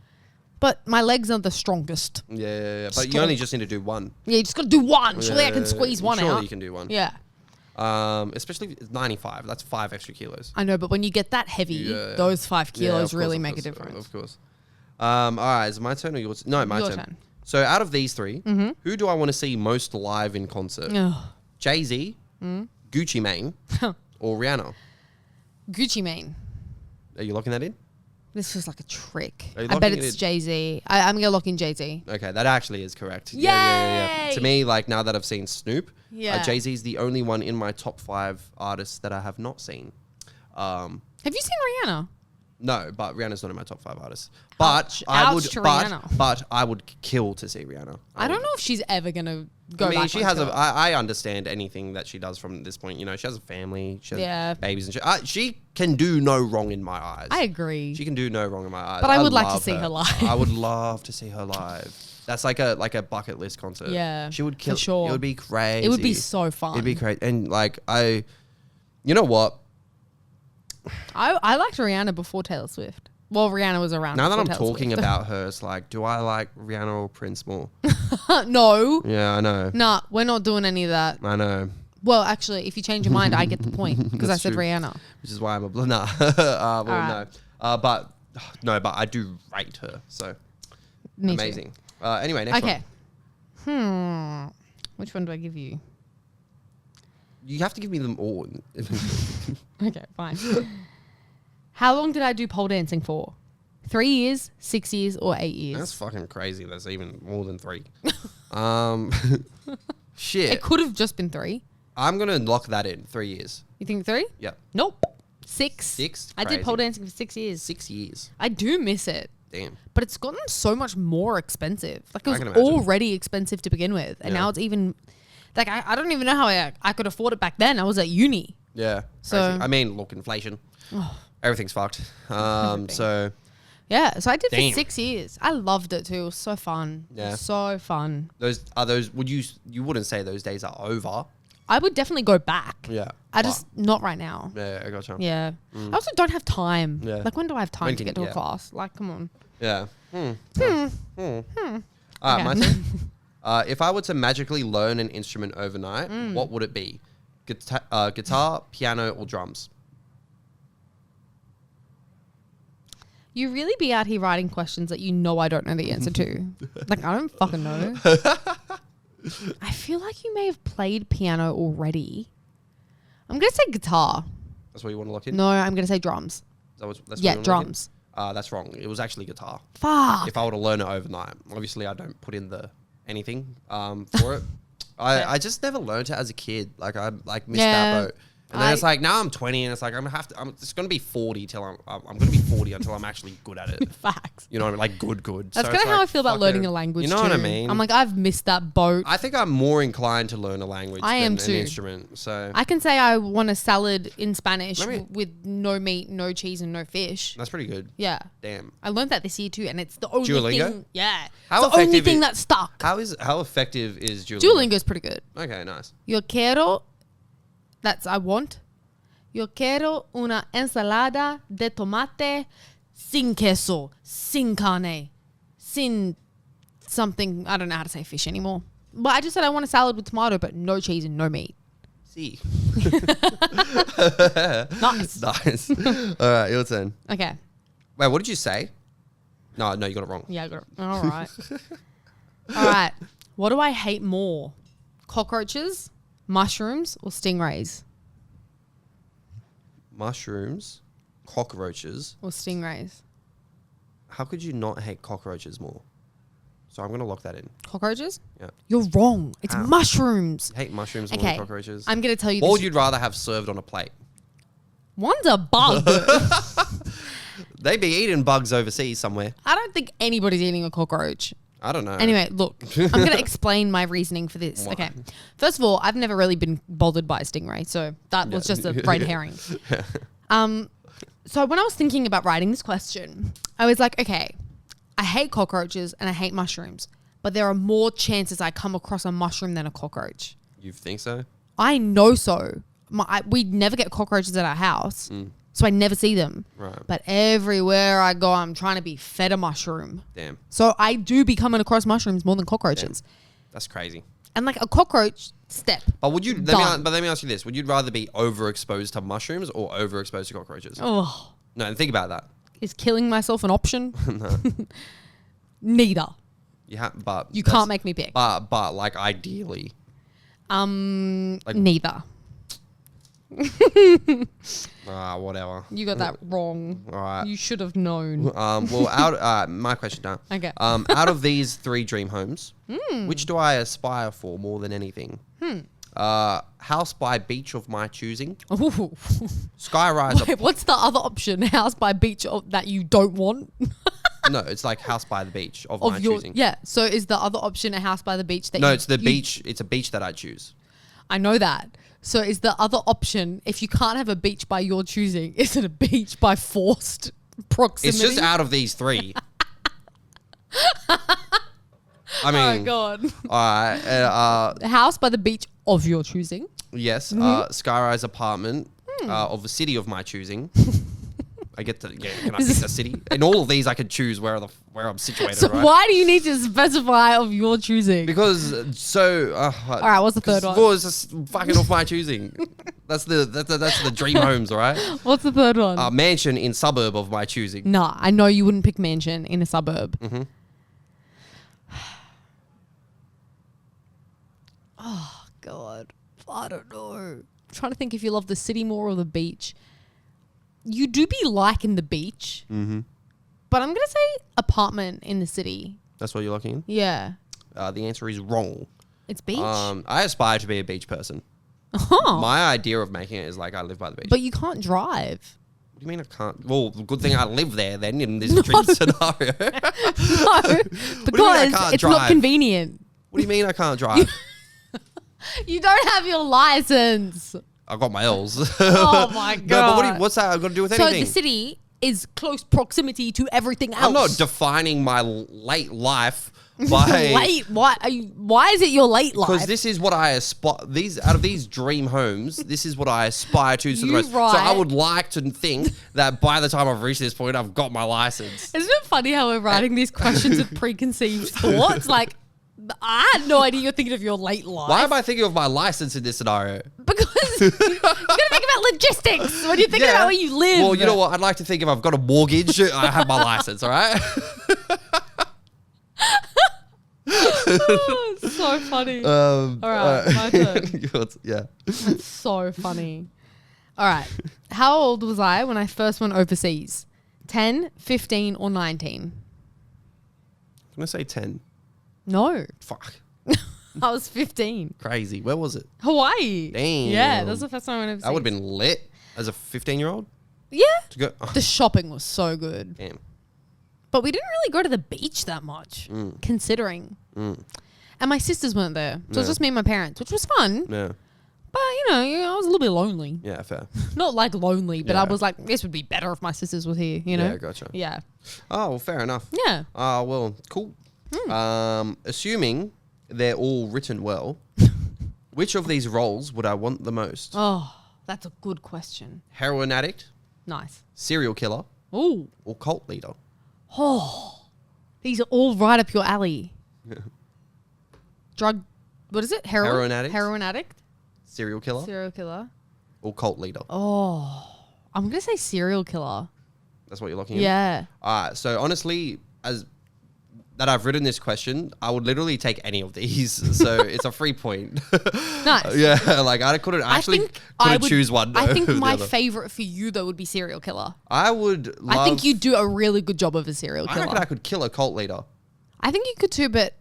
But my legs aren't the strongest. Yeah. But Strong. you only just need to do one. Yeah, you just got to do one. Surely I can Yeah, squeeze one surely out. you can do one. Yeah. Especially if it's 95. That's 5 extra kilos. I know, but when you get that heavy, Yeah. those 5 Yeah, kilos of course, really of make a course, difference. Of course. All right. Is it my turn or yours? No, my Your turn. turn. So out of these three, who do I want to see most live in concert? Ugh. Jay-Z, Gucci Mane, or Rihanna? Gucci Mane. Are you locking that in? This was like a trick. Are you I bet locking it it's in? Jay-Z. I'm going to lock in Jay-Z. Okay, that actually is correct. Yeah. Yay! To me, like now that I've seen Snoop, Yeah. Jay-Z's the only one in my top 5 artists that I have not seen. Have you seen Rihanna? No, but Rihanna's not in my top 5 artists. But Ouch. I would, Ouch to Rihanna. but I would kill to see Rihanna. I don't know if she's ever going to go I mean, back she on has tour. I understand anything that she does from this point. You know, she has a family, she has Yeah. babies and shit. She can do no wrong in my eyes. I agree. She can do no wrong in my eyes. But I would like to love see her live. I would love to see her live. That's like a bucket list concert. Yeah, She would for kill. sure. It would be crazy. It would be so fun. It'd be crazy. And like you know what? I liked Rihanna before Taylor Swift. Well, Rihanna was around. Now that I'm before Taylor talking Swift. about her, it's like, do I like Rihanna or Prince more? No. Yeah, I know. Nah, we're not doing any of that. I know. Well, actually, if you change your mind, I get the point because I That's said true. Rihanna. Which is why I'm a nah. Well, Alright. no. But I do rate her. So Me too. amazing. Anyway, next Okay. one. Which one do I give you? You have to give me them all. Okay, fine. How long did I do pole dancing for? 3 years, 6 years, or 8 years? That's fucking crazy. That's even more than 3. Shit. It could have just been 3. I'm gonna lock that in. 3 years. You think 3? Yep. Nope. 6. 6? I did pole Crazy. dancing for 6 years. 6 years. I do miss it. Damn. But it's gotten so much more expensive. Like, it I can was imagine. already expensive to begin with. And now it's even... Like, I don't even know how I could afford it back then. I was at uni. Yeah. So- Crazy. I mean, look, inflation. Everything's fucked. So... Yeah, so I did Damn. for 6 years. I loved it too. It was so fun. Yeah. So fun. You wouldn't say those days are over? I would definitely go back. Yeah. Not right now. Yeah, I gotcha. Yeah. I also don't have time. Yeah. Like, when do I have time When to can- get to a yeah. class? Like, come on. Yeah. Okay. My turn. If I were to magically learn an instrument overnight, what would it be? Guitar, piano, or drums? You really be out here writing questions that you know I don't know the answer to. Like, I don't fucking know. I feel like you may have played piano already. I'm going to say guitar. That's what you want to look in? No, I'm going to say drums. That's what you Yeah, wanna look in? drums. That's wrong. It was actually guitar. Fuck. If I were to learn it overnight. Obviously, I don't put in anything for it. I just never learned it as a kid. Like, I missed that boat. And then it's like, now I'm 20 and it's like, I'm just going to be 40 till I'm going to be 40 until I'm actually good at it. Facts. You know what I mean? Like, good. That's So kind it's of how like, I feel about fuck learning it. a language. You know what I too. mean? I'm like, I've missed that boat. I think I'm more inclined to learn a language I than am an too. instrument. So I can say I want a salad in Spanish Let me- with no meat, no cheese, and no fish. that's pretty good. Yeah. Damn. I learned that this year too, and it's the only Duolingo? thing. Yeah. How it's the only effective thing is- that stuck. How effective is Duolingo? Duolingo's pretty good. Okay, nice. Yo quiero, that's I want. Yo quiero una ensalada de tomate sin queso, sin carne, sin something. I don't know how to say fish anymore. But I just said I want a salad with tomato, but no cheese and no meat. See. Nice. Nice. All right, your turn. Okay. Wait, what did you say? No, you got it wrong. Yeah, I got it. All right. All right. What do I hate more? Cockroaches, mushrooms, or stingrays? Mushrooms, cockroaches. Or stingrays. How could you not hate cockroaches more? So I'm going to lock that in. Cockroaches? Yeah. You're wrong. It's How? mushrooms. Hate mushrooms more Okay. than cockroaches. I'm going to tell you What this. would you rather have served on a plate? One's a bug. They be eating bugs overseas somewhere. I don't think anybody's eating a cockroach. I don't know. Anyway, look, I'm going to explain my reasoning for this. Why? Okay. First of all, I've never really been bothered by a stingray, so that was just a red herring. So when I was thinking about writing this question, I was like, okay, I hate cockroaches and I hate mushrooms, but there are more chances I come across a mushroom than a cockroach. You think so? I know so. We never get cockroaches at our house, so I never see them. Right. But everywhere I go, I'm trying to be fed a mushroom. Damn. So I do be coming across mushrooms more than cockroaches. That's crazy. And like a cockroach, step. But would you? Done. Let me ask you this: would you rather be overexposed to mushrooms or overexposed to cockroaches? Oh, No, and think about that. is killing myself an option? Neither. But You can't make me pick. But like ideally, like- Neither. whatever. You got that wrong. All right. You should have known. Well, my question now. Okay. Out of these 3 dream homes, Hmm. which do I aspire for more than anything? House by beach of my choosing, Ooh. skyrise. Wait, what's the other option? House by beach that you don't want? No, it's like house by the beach of Of my your choosing. yeah. So is the other option a house by the beach that No, you, it's the you- beach. It's a beach that I choose. I know that. So is the other option, if you can't have a beach by your choosing, is it a beach by forced proximity? It's just out of these 3. I Oh mean, God. all right. A house by the beach of your choosing. Yes, Mm-hmm. skyrise apartment Hmm. of a city of my choosing. I get to can I pick the city? In all of these, I could choose where I'm situated. So right? why do you need to specify of your choosing? Because all right, what's the third one? Well, it's just fucking off my choosing. That's the dream homes, all right? What's the third one? A mansion in suburb of my choosing. Nah, I know you wouldn't pick mansion in a suburb. Mm-hmm. Oh God, I don't know. I'm trying to think if you love the city more or the beach. You do be liking the beach, but I'm gonna say apartment in the city. That's what you're looking in? Yeah, The answer is wrong. it's beach. I aspire to be a beach person. Oh. My idea of making it is like I live by the beach. But you can't drive. What do you mean I can't? Well, good thing I live there then in this dream scenario. No, because it's drive? not convenient. What do you mean I can't drive? You don't have your license. I've got my L's. Oh my god! No, but what's that got to do with anything? So the city is close proximity to everything else. I'm not defining my late life by late. Why is it your late life? because this is what I aspire. Out of these dream homes, this is what I aspire to. So I would like to think that by the time I've reached this point, I've got my license. Isn't it funny how we're writing these questions with preconceived thoughts? Like, I had no idea you're thinking of your late life. Why am I thinking of my license in this scenario? Because you gotta think about logistics when you're thinking about where you live. Well, you know what? I'd like to think if I've got a mortgage, I have my license, all right? Oh, it's so funny. All right, my turn. Yeah. That's so funny. All right. How old was I when I first went overseas? 10, 15, or 19? I'm going to say 10. No. Fuck. I was 15. Crazy. Where was it? Hawaii. Damn. Yeah, that was the first time I went overseas. That would have been lit as a 15-year-old Yeah. to go. The shopping was so good. Damn. But we didn't really go to the beach that much, considering. And my sisters weren't there. So it was just me and my parents, which was fun. Yeah. But, I was a little bit lonely. Yeah, fair. Not like lonely, but Yeah. I was like, this would be better if my sisters were here, you know? Yeah, gotcha. Yeah. Oh, well, fair enough. Yeah. Well, cool. Assuming they're all written well, which of these roles would I want the most? Oh, that's a good question. Heroin addict, Nice. serial killer, Ooh. or cult leader? Oh, these are all right up your alley. Drug, what is it? Heroin addict. Heroin addict. Serial killer, Serial killer. or cult leader? Oh, I'm going to say serial killer. That's what you're looking at? Yeah. So honestly, as that I've written this question, I would literally take any of these. So it's a free point. Nice. Yeah, like I couldn't choose one. I think over the my other. favorite for you, though, would be serial killer. I would love... I think you do a really good job of a serial I killer. reckon I could kill a cult leader. I think you could too, but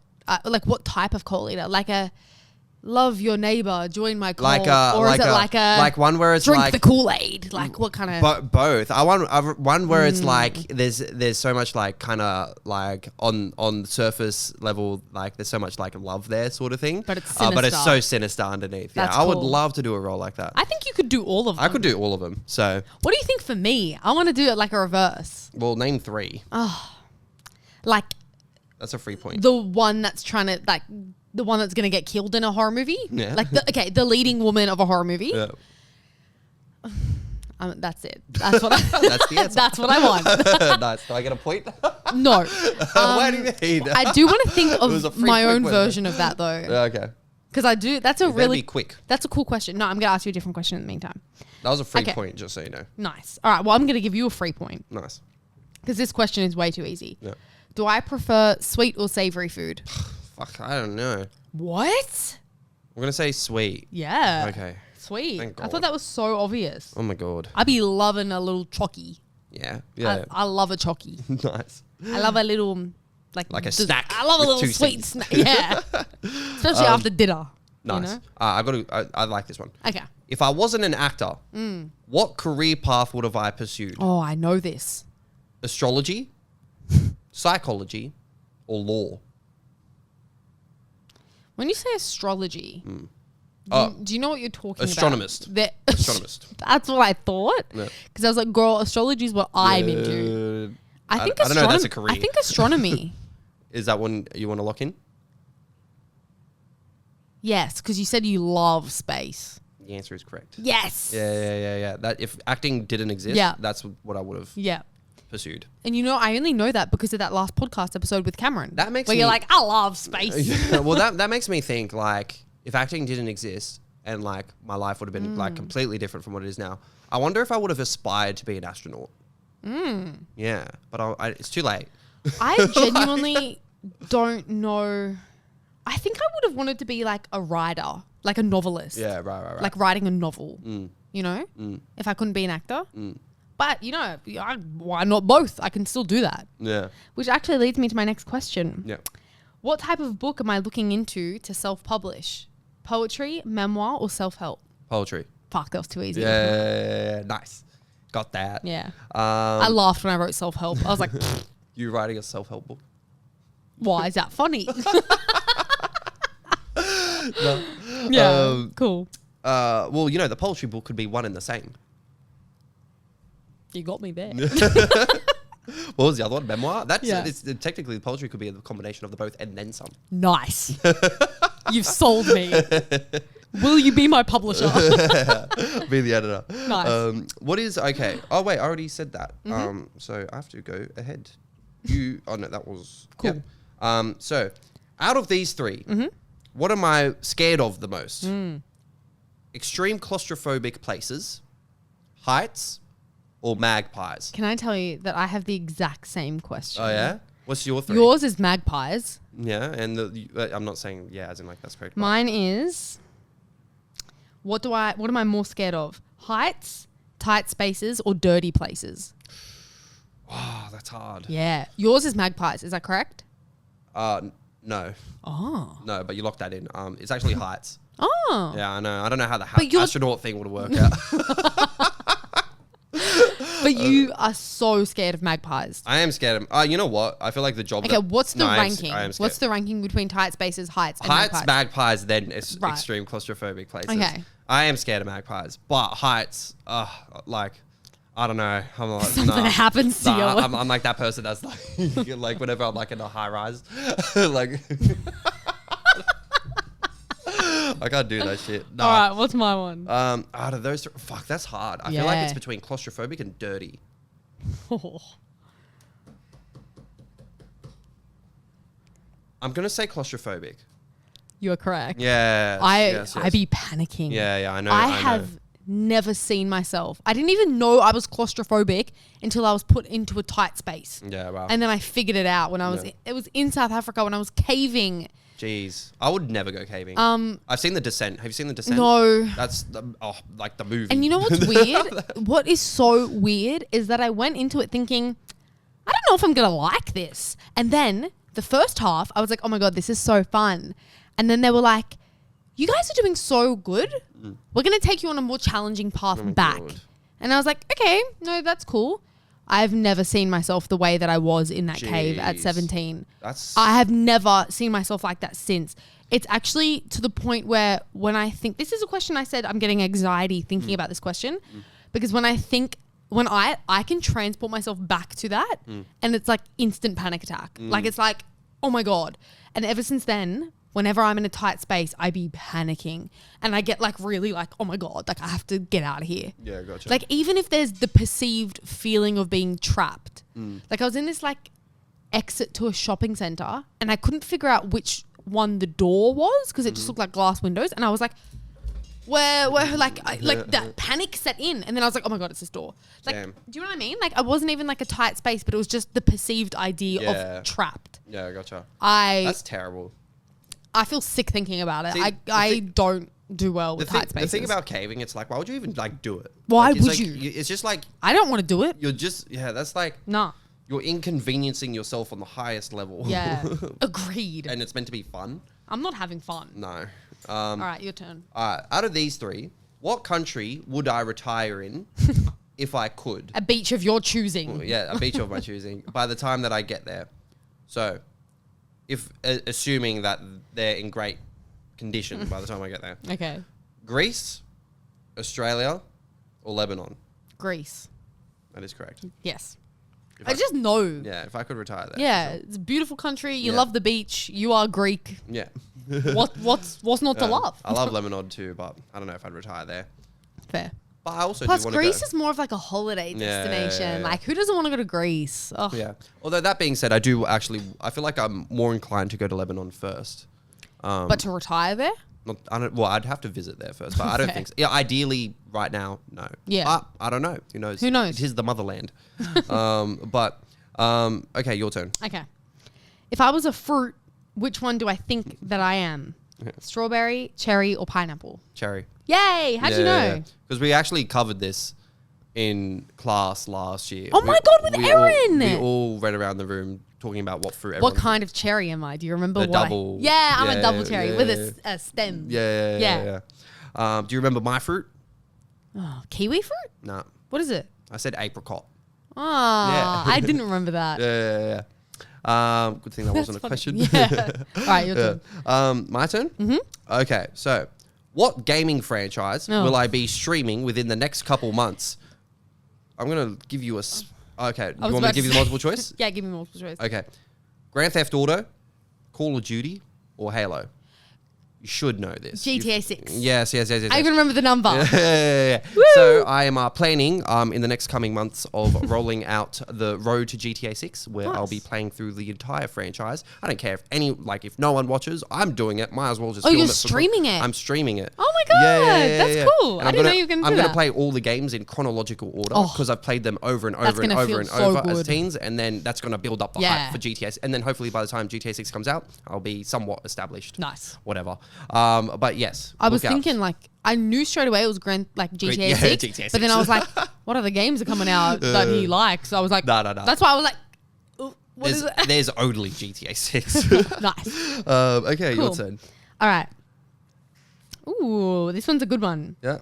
like what type of cult leader? Like a love your neighbor, join my cult, or is it like one where it's drink like the Kool-Aid? Like what kind of? Both. I want one where it's like there's so much like kind of like on the surface level, like there's so much like love there sort of thing. But it's but it's sinister. so sinister underneath. That's yeah, I would cool. love to do a role like that. I think you could do all of them. I could do all of them. So What do you think for me? I want to do it like a reverse. well, name 3. Like That's a free point. the one that's trying to like the one that's gonna get killed in a horror movie. Yeah. Like the leading woman of a horror movie. Yeah. That's it. That's what I. That's the answer. That's what I want. Nice. Do I get a point? No. What do you mean? I do want to think was a of free my quick own one. version of that though, Okay. because I do. That's a That'd really be quick. That's a cool question. No, I'm gonna ask you a different question in the meantime. That was a free Okay. point, just so you know. Nice. All right. Well, I'm gonna give you a free point Nice. because this question is way too easy. Yeah. Do I prefer sweet or savory food? Fuck, I don't know. What? I'm gonna say sweet. Yeah. Okay. Sweet. Thank I God. thought that was so obvious. Oh my god. I'd be loving a little chocky. Yeah. Yeah. I love a chocky. Nice. I love a little Like a snack I love a with little 2 sweet Cs. snack. Yeah. Especially after dinner. Nice. You know? I like this one. Okay. If I wasn't an actor, what career path would have I pursued? Oh, I know this. Astrology, psychology, or law? When you say astrology, Oh, do you know what you're talking astronomist. about? Astronomist. That's what I thought. Yeah. Because I was like, girl, astrology is what I'm into. I think I don't know if that's a career. I think astronomy. Is that one you want to lock in? Yes, because you said you love space. The answer is correct. Yes. Yeah. That if acting didn't exist, Yeah. that's what I would have Yeah. pursued. And I only know that because of that last podcast episode with Cameron. That makes where me- you're like, I love space. Yeah, well, that makes me think like if acting didn't exist and like my life would have been like completely different from what it is now. I wonder if I would have aspired to be an astronaut. Yeah, but it's too late. I genuinely don't know. I think I would have wanted to be like a writer, like a novelist. Yeah, right. Like writing a novel, you know, if I couldn't be an actor. But, why not both? I can still do that. Yeah. Which actually leads me to my next question. Yeah. What type of book am I looking into to self-publish? Poetry, memoir, or self-help? Poetry. Fuck, that was too easy. Yeah, nice. Got that. Yeah. I laughed when I wrote self-help. I was like, you writing a self-help book? why is that funny? No. Yeah. Cool. Well, you know, the poetry book could be one and the same. You got me there. What was the other one? Memoir? That's technically the poetry could be a combination of the both and then some. Nice. You've sold me. Will you be my publisher? Be the editor. Nice. What is okay? Oh wait, I already said that. So I have to go ahead. Oh no, that was cool. Yeah. So out of these three, what am I scared of the most? Extreme claustrophobic places, heights, or magpies? Can I tell you that I have the exact same question? Oh yeah. What's your three? Yours is magpies. Yeah, and I'm not saying as in like that's correct. Mine is. What am I more scared of? Heights, tight spaces, or dirty places? Wow, that's hard. Yeah. Yours is magpies. Is that correct? No. Oh. No, but you locked that in. It's actually heights. Oh. Yeah, I know. I don't know how the astronaut thing would work out. But you are so scared of magpies. I am scared of. You know what? I feel like the job. Okay, what's the ranking? I am scared. What's the ranking between tight spaces, heights, and heights, magpies? then extreme claustrophobic places. Okay. I am scared of magpies, but heights, like, I don't know. I'm like, Something happens to you. I'm like that person that's like, like whenever I'm like in a high rise, like, I can't do that shit. Nah. All right, what's my one? Out of those, fuck, that's hard. I feel like it's between claustrophobic and dirty. I'm gonna say claustrophobic. You're correct. Yeah. I be panicking. Yeah, I know. I have never seen myself. I didn't even know I was claustrophobic until I was put into a tight space. Yeah, wow. And then I figured it out when I was. It was in South Africa when I was caving. Jeez, I would never go caving. I've seen The Descent. Have you seen The Descent? No. That's like the movie. And you know what's weird? What is so weird is that I went into it thinking, I don't know if I'm gonna like this. And then the first half, I was like, oh my god, this is so fun. And then they were like, you guys are doing so good. We're going to take you on a more challenging path back. God. And I was like, okay, no, that's cool. I've never seen myself the way that I was in that cave at 17. I have never seen myself like that since. It's actually to the point where when I think, this is a question I said, I'm getting anxiety thinking about this question. Because when I think, when I can transport myself back to that and it's like instant panic attack. Like it's like, oh my God. And ever since then, whenever I'm in a tight space, I be panicking and I get like really like, oh my God, like I have to get out of here. Yeah, gotcha. Like even if there's the perceived feeling of being trapped, like I was in this like exit to a shopping center and I couldn't figure out which one the door was because it just looked like glass windows. And I was like, where like that panic set in. And then I was like, oh my God, it's this door. Like, Damn. do you know what I mean? Like I wasn't even like a tight space, but it was just the perceived idea of trapped. Yeah, gotcha. That's terrible. I feel sick thinking about it. See, I don't do well with tight spaces. The thing about caving, it's like, why would you even like do it? Why like, would you? It's just like I don't want to do it. You're just that's like nah. You're inconveniencing yourself on the highest level. Yeah, agreed. And it's meant to be fun. I'm not having fun. No. All right, your turn. Out of these three, what country would I retire in if I could? A beach of your choosing. Well, yeah, a beach of my choosing. By the time that I get there, so if assuming that they're in great condition by the time I get there. Okay. Greece, Australia, or Lebanon? Greece. That is correct. Yes. I just know. Yeah, if I could retire there. Yeah, it's a beautiful country. You love the beach. You are Greek. Yeah. What's not to love? I love Lebanon too, but I don't know if I'd retire there. Fair. But I also Plus, do want to go. Greece is more of like a holiday destination. Like, who doesn't want to go to Greece? Ugh. Yeah. Although that being said, I feel like I'm more inclined to go to Lebanon first. But to retire there? I'd have to visit there first, but I don't think so. Yeah, ideally right now, no. Yeah. But I don't know. Who knows? Who knows? It is the motherland. Okay, your turn. Okay. If I was a fruit, which one do I think that I am? Strawberry, cherry, or pineapple? Cherry. Yay! How'd you know? Because we actually covered this in class last year. Oh my God, with Erin! We all ran around the room talking about what fruit. What kind of cherry am I? Do you remember the double? I'm a double cherry with a stem. Yeah. Do you remember my fruit? Oh, kiwi fruit? No. What is it? I said apricot. Ah, I didn't remember that. Yeah. Good thing that wasn't a question. Yeah. All right, your turn. My turn? Mm-hmm. Okay, so what gaming franchise will I be streaming within the next couple months? I'm going to give you okay, you want me to give you the multiple choice? Yeah, give me multiple choice. Okay. Grand Theft Auto, Call of Duty, or Halo? You should know this. GTA 6. Yes. I even remember the number. Yeah. So I am planning in the next coming months of rolling out the road to GTA 6, where I'll be playing through the entire franchise. I don't care if no one watches, I'm doing it. Might as well just film you're it. streaming it? I'm streaming it. Oh my God, that's cool. I didn't know you were going to do that. I'm going to play all the games in chronological order because I've played them over and over and over and over as teens, and then that's going to build up the hype for GTA 6. And then hopefully by the time GTA 6 comes out, I'll be somewhat established. Nice. Whatever. But yes, I was thinking I knew straight away it was GTA 6, GTA 6. But then I was like, what other games are coming out that he likes? So I was like, no. That's why I was like, what is it? There's only GTA 6. Nice. Okay, cool. Your turn. All right. Ooh, this one's a good one. Yeah.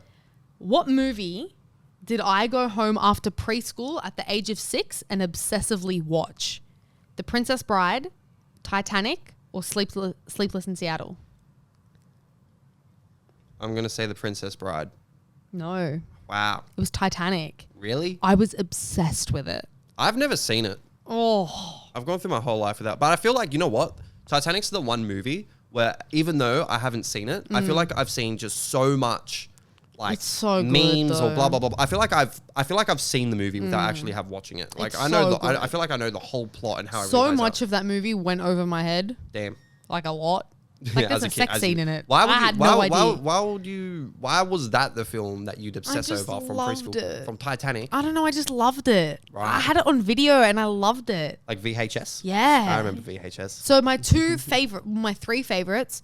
What movie did I go home after preschool at the age of 6 and obsessively watch? The Princess Bride, Titanic, or Sleepless in Seattle? I'm going to say The Princess Bride. No. Wow. It was Titanic. Really? I was obsessed with it. I've never seen it. Oh. I've gone through my whole life without. But I feel like, you know what? Titanic's the one movie where even though I haven't seen it, I feel like I've seen just so much it's so memes good, or blah blah blah. I feel like I've seen the movie without actually watching it. Like it's I know so I feel like I know the whole plot and how so much of that movie went over my head. Damn. Like a lot. Like there's a sex scene in it. Why was that the film that you'd obsess over from preschool? From Titanic? I don't know. I just loved it. Right. I had it on video and I loved it. Like VHS? Yeah. I remember VHS. So my my three favorites,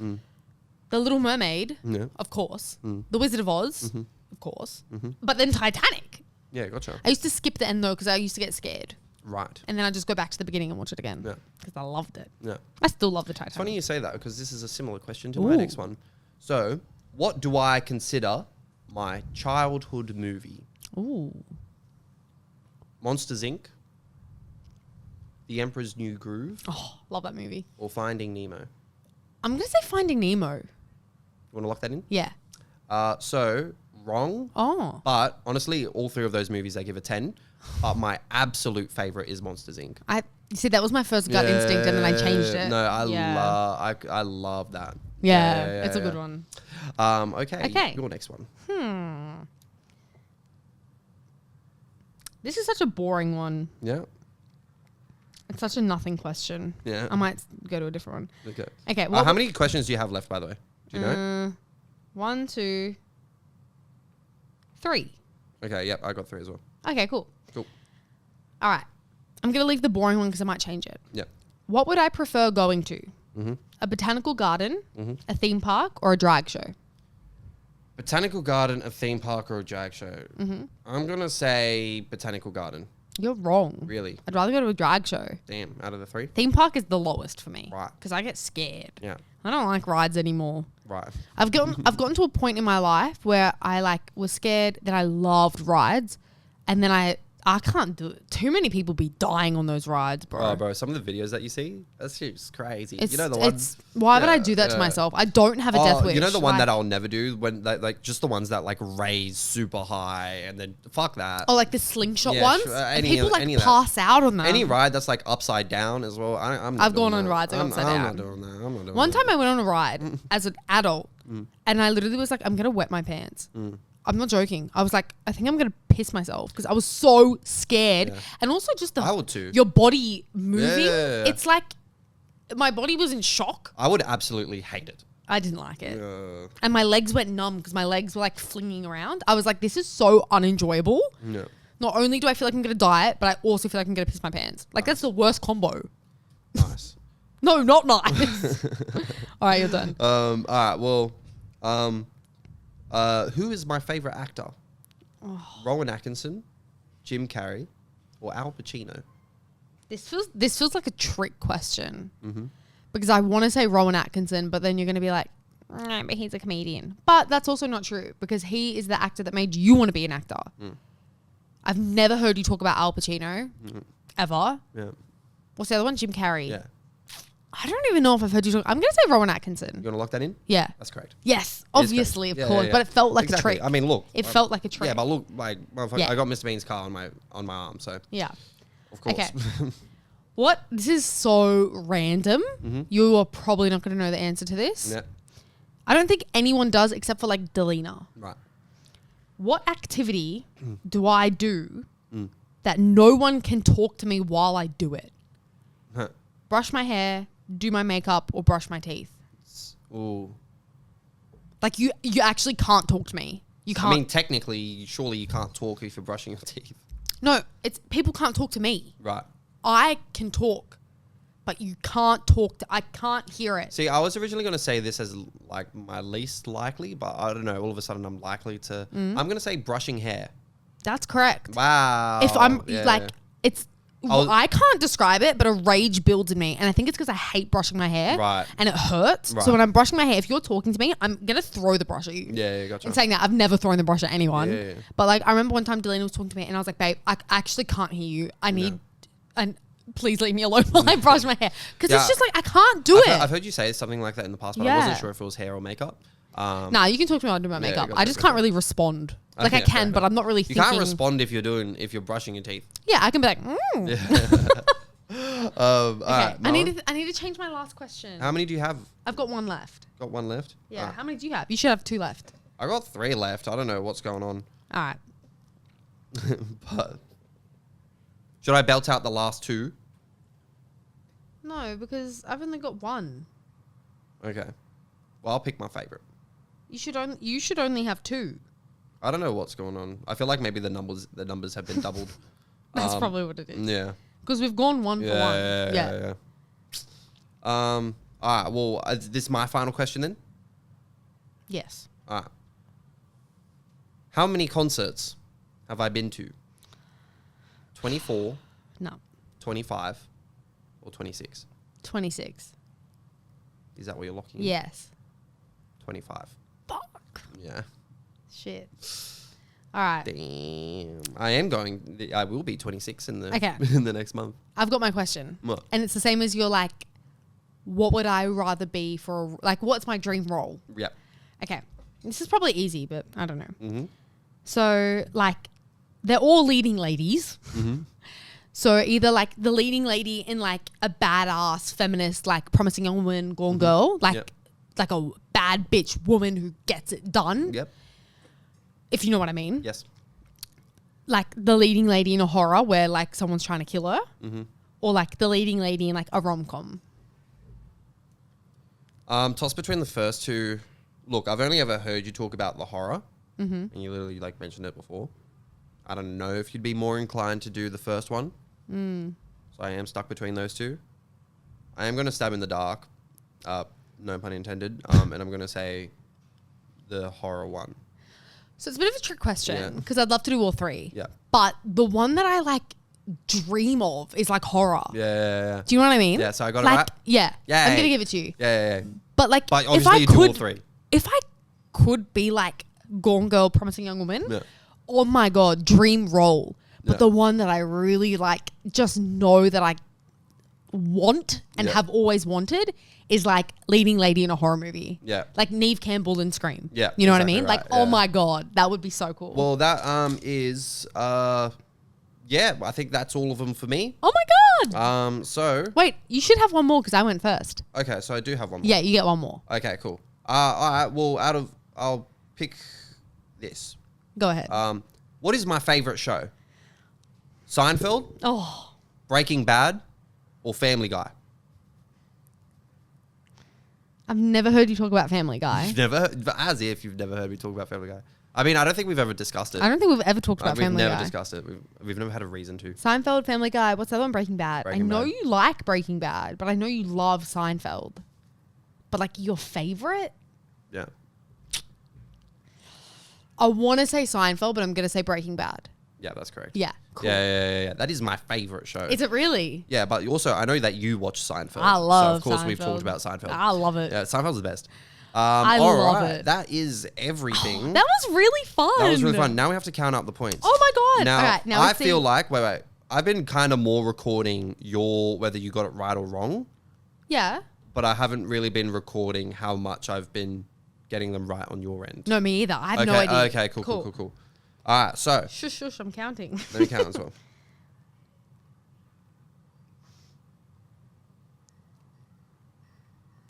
The Little Mermaid, of course. The Wizard of Oz, of course. But then Titanic. Yeah, gotcha. I used to skip the end though because I used to get scared. Right. And then I just go back to the beginning and watch it again. Yeah. Because I loved it. Yeah. I still love the Titanic. It's funny you say that because this is a similar question to my next one. So, what do I consider my childhood movie? Ooh. Monsters, Inc., The Emperor's New Groove. Oh, love that movie. Or Finding Nemo. I'm going to say Finding Nemo. You want to lock that in? Yeah. So, wrong. Oh. But honestly, all three of those movies I give a 10. But my absolute favorite is Monsters, Inc. You see, that was my first gut instinct and then I changed it. No, I love that. Yeah, it's a good one. Okay. Your next one. This is such a boring one. Yeah. It's such a nothing question. Yeah. I might go to a different one. Okay. Well, how many questions do you have left, by the way? Do you know? 1, 2, 3. Okay, yep, I got 3 as well. Okay, cool. Cool. All right. I'm going to leave the boring one because I might change it. Yep. What would I prefer going to? A botanical garden, a theme park, or a drag show? Botanical garden, a theme park, or a drag show? I'm going to say botanical garden. You're wrong. Really? I'd rather go to a drag show. Damn, out of the 3? Theme park is the lowest for me. Right. Because I get scared. Yeah. I don't like rides anymore. Right. I've gotten to a point in my life where I was scared that I loved rides, and then I can't do it. Too many people be dying on those rides, bro. Oh, bro, some of the videos that you see, that's just crazy. You know the ones. Why would I do that to myself? I don't have a death wish. You know the one that I'll never do when just the ones that raise super high and then fuck that. Oh, like the slingshot ones. People pass out on them. Any ride that's upside down as well. I've gone on rides upside down. I'm not doing that. I'm not doing One time I went on a ride as an adult, and I literally was like, I'm gonna wet my pants. I'm not joking. I was like, I think I'm going to piss myself because I was so scared. Yeah. And also just I would too. Your body moving. Yeah. It's like my body was in shock. I would absolutely hate it. I didn't like it. And my legs went numb because my legs were flinging around. I was like, this is so unenjoyable. No. Not only do I feel like I'm going to die, but I also feel like I'm going to piss my pants. That's the worst combo. Nice. No, not nice. All right, you're done. All right, well... who is my favorite actor? Rowan Atkinson, Jim Carrey, or Al Pacino? This feels like a trick question because I want to say Rowan Atkinson, but then you're going to be like, but he's a comedian. But that's also not true because he is the actor that made you want to be an actor. I've never heard you talk about Al Pacino ever. Yeah. What's the other one? Jim Carrey. Yeah. I don't even know if I've heard you talk. I'm going to say Rowan Atkinson. You want to lock that in? Yeah. That's correct. Yes, obviously, of Yeah, course. yeah. But it felt like Exactly. a trick. I mean, look. It felt like a trick. Yeah, but look, like, motherfucker, Yeah. I got Mr. Bean's car on my arm, so Yeah. of course. Okay. What? This is so random. You are probably not going to know the answer to this. Yeah. I don't think anyone does except for like Delina. Right. What activity do I do that no one can talk to me while I do it? Huh. Brush my hair, do my makeup, or brush my teeth. Ooh. Like you actually can't talk to me. You can't. I mean, technically, surely you can't talk if you're brushing your teeth. No, it's people can't talk to me. Right. I can talk, but you can't talk to. I can't hear it. See, I was originally going to say this as like my least likely, but I don't know. All of a sudden, I'm likely to. I'm going to say brushing hair. That's correct. Wow. If I'm Yeah, like, yeah. it's. I can't describe it, but a rage builds in me. And I think it's because I hate brushing my hair. Right. And it hurts. Right. So when I'm brushing my hair, if you're talking to me, I'm going to throw the brush at you. Yeah, gotcha. In saying that, I've never thrown the brush at anyone. Yeah. But like, I remember one time Delina was talking to me and I was like, babe, I actually can't hear you. I need, and please leave me alone while I brush my hair. Because it's just like, I can't do it. I've heard you say something like that in the past, but I wasn't sure if it was hair or makeup. Nah, you can talk to me while I do my makeup. gotcha, I just can't really respond. Like I can, but I'm not really thinking. You can't respond if you're brushing your teeth. Yeah, I can be like, All right, I need to change my last question. How many do you have? I've got one left. Got one left? Yeah. Alright. How many do you have? You should have 2 left. I got 3 left. I don't know what's going on. All right. But should I belt out the last 2? No, because I've only got 1. Okay. Well, I'll pick my favorite. You should only have 2. I don't know what's going on. I feel like maybe the numbers have been doubled. That's probably what it is. Yeah. Because we've gone 1 for 1. Yeah. All right. Well, this is my final question then. Yes. All right. How many concerts have I been to? 24, No. 25, or 26? 26. Is that what you're locking in? Yes. 25. Fuck. Yeah. Shit. All right. Damn. I will be 26 in the Okay. in the next month. I've got my question. What? And it's the same as your like, what would I rather be for, like, what's my dream role? Yep. Okay. This is probably easy, but I don't know. Mm-hmm. So, like, they're all leading ladies. Mm-hmm. So either like the leading lady in like a badass feminist, like promising young woman, gone girl, like Yep. like a bad bitch woman who gets it done. Yep. If you know what I mean. Yes. Like the leading lady in a horror where like someone's trying to kill her. Mm-hmm. Or like the leading lady in like a rom-com. Toss between the first 2. Look, I've only ever heard you talk about the horror, and you literally like mentioned it before. I don't know if you'd be more inclined to do the first one. So I am stuck between those 2. I am going to stab in the dark, no pun intended, and I'm going to say the horror one. So it's a bit of a trick Yeah. question because I'd love to do all 3. Yeah. But the one that I like dream of is like horror. Yeah. Do you know what I mean? Yeah, so I got it like, right? Yeah. Yeah. I'm going to give it to you. Yeah. But like, But if obviously I you do all could, 3. if I could be like Gone Girl, Promising Young Woman, Yeah. oh my God, dream role. But Yeah. the one that I really like, just know that I want and Yeah. have always wanted is like leading lady in a horror movie. Yeah. Like Neve Campbell in Scream. Yeah, You know what I exactly mean? right, Like, oh yeah. my God, that would be so cool. Well, that is, yeah, I think that's all of them for me. oh my God. So, Wait, you should have one more because I went first. okay, so I do have one more. Yeah, you get one more. Okay, cool. All right, well, I'll pick this. Go ahead. What is my favorite show? Seinfeld, oh, Breaking Bad, or Family Guy? I've never heard you talk about Family Guy. You've never heard, as if you've never heard me talk about Family Guy. I mean, I don't think we've ever discussed it. I don't think we've ever talked about We've Family never Guy. discussed it. We've never had a reason to. Seinfeld, Family Guy. What's the other one? Breaking Bad. Breaking I know Bad. you like Breaking Bad, but I know you love Seinfeld. But like your favorite? Yeah. I want to say Seinfeld, but I'm going to say Breaking Bad. Yeah, that's correct. Yeah. Cool. Yeah. That is my favorite show. Is it really? Yeah, but also I know that you watch Seinfeld. I love So of course we've Seinfeld. talked about Seinfeld. I love it. Yeah, Seinfeld's the best. I love it. That is everything. That was really fun. That was really fun. Now we have to count up the points. Oh my God. Now, All right, now I feel like, wait. I've been kind of more recording whether you got it right or wrong. Yeah. But I haven't really been recording how much I've been getting them right on your end. No, me either. I have no idea. Okay, cool. All right, so. Shush, I'm counting. Let me count as well.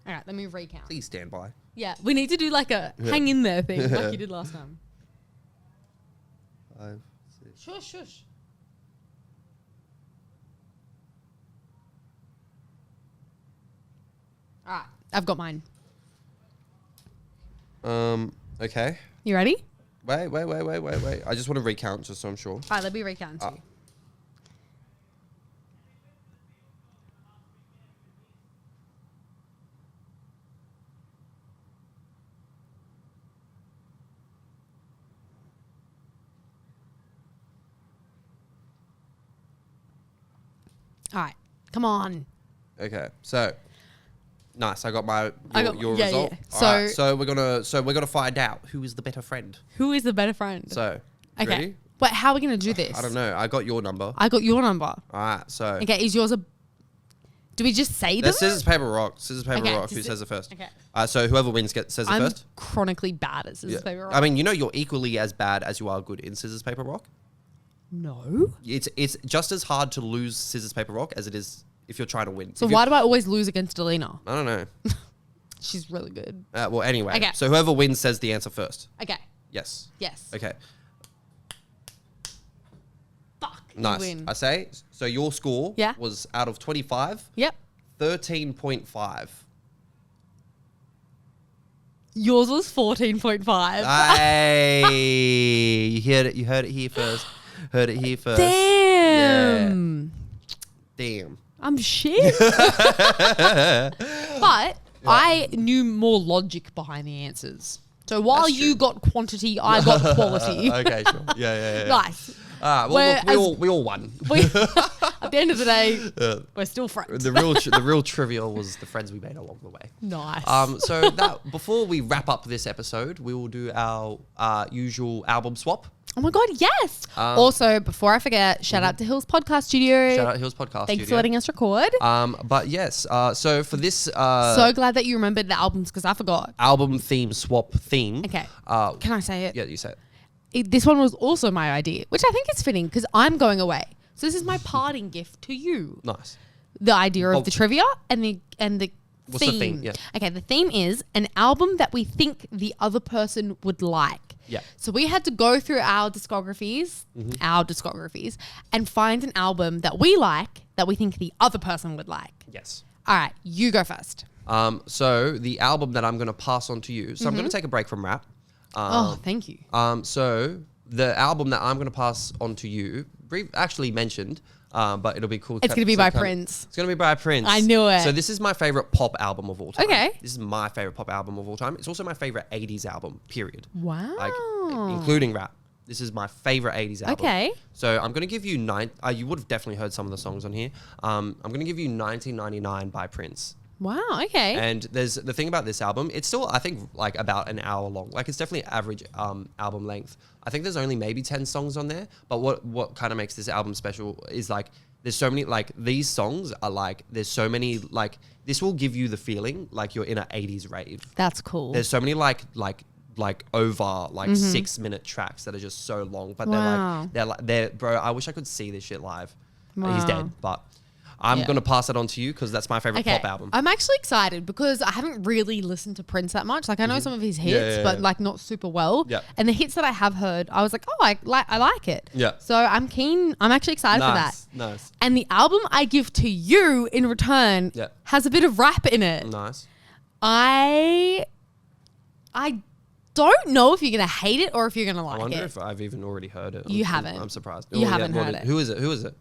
All right, let me recount. Please stand by. Yeah, we need to do like a hang in there thing like you did last time. 5, 6. Shush. All right, I've got mine. Okay. You ready? Wait. I just want to recount just so I'm sure. All right, let me recount too. All right, come on. Okay, so nice. I got your yeah, result. yeah. All right, so we're gonna find out who is the better friend. Who is the better friend? So okay, ready? but how are we gonna do this? I don't know. I got your number. I got your number. All right, so Okay, is yours a? Do we just say them? scissors paper rock. Scissors paper Okay, rock. Who says it first? Okay. So whoever wins says it I'm first. chronically bad at scissors paper rock. I mean, you're equally as bad as you are good in scissors paper rock. No. It's just as hard to lose scissors paper rock as it is if you're trying to win. So why do I always lose against Alina? I don't know. She's really good. Well, anyway. Okay. So whoever wins says the answer first. Okay. Yes. Yes. Okay. Fuck. you Nice. win. I say. So your score was out of 25, Yep. 13.5. Yours was 14.5. Hey, you heard it here first. Heard it here first. Damn. Yeah. Damn. I'm shit. But I knew more logic behind the answers. So while That's you got quantity, I got quality. Okay, sure. Yeah. Nice. Well, look, we all won. At the end of the day, we're still friends. The real trivial was the friends we made along the way. Nice. So before we wrap up this episode, we will do our usual album swap. Oh my God, yes. Also, before I forget, shout out to Hills Podcast Studio. Shout out Hills Podcast Thanks Studio. for letting us record. But yes, so for this So glad that you remembered the albums because I forgot. album theme swap theme. Okay. Can I say it? Yeah, you say it. This one was also my idea, which I think is fitting because I'm going away. So this is my parting gift to you. Nice. The idea of the trivia and the What's the theme? Yeah. Okay, the theme is an album that we think the other person would like. Yeah. So we had to go through our discographies, and find an album that we like that we think the other person would like. Yes. All right, you go first. So the album that I'm going to pass on to you. So I'm going to take a break from rap. Thank you. So the album that I'm going to pass on to you, actually mentioned, but it'll be cool. It's going to be by Prince. It's going to be by Prince. I knew it. So this is my favorite pop album of all time. Okay. This is my favorite pop album of all time. It's also my favorite 80s album, period. Wow. Like, including rap. This is my favorite 80s album. Okay. So I'm going to give you you would have definitely heard some of the songs on here. I'm going to give you 1999 by Prince. Wow. Okay. And there's the thing about this album, it's still, I think, like about an hour long. Like it's definitely average album length. I think there's only maybe 10 songs on there. But what kind of makes this album special is like, there's so many, like these songs are like, there's so many, like this will give you the feeling like you're in an 80s rave. That's cool. There's so many like over 6-minute tracks that are just so long, but they're bro, I wish I could see this shit live. Wow. He's dead, but I'm going to pass it on to you because that's my favorite pop album. I'm actually excited because I haven't really listened to Prince that much. Like I know some of his hits, but like not super well. Yeah. And the hits that I have heard, I was like, oh, I like it. Yeah. So I'm keen. I'm actually excited for that. Nice. And the album I give to you in return has a bit of rap in it. Nice. I don't know if you're going to hate it or if you're going to like it. I wonder if I've even already heard it. You haven't. I'm surprised. You haven't heard it. Who is it?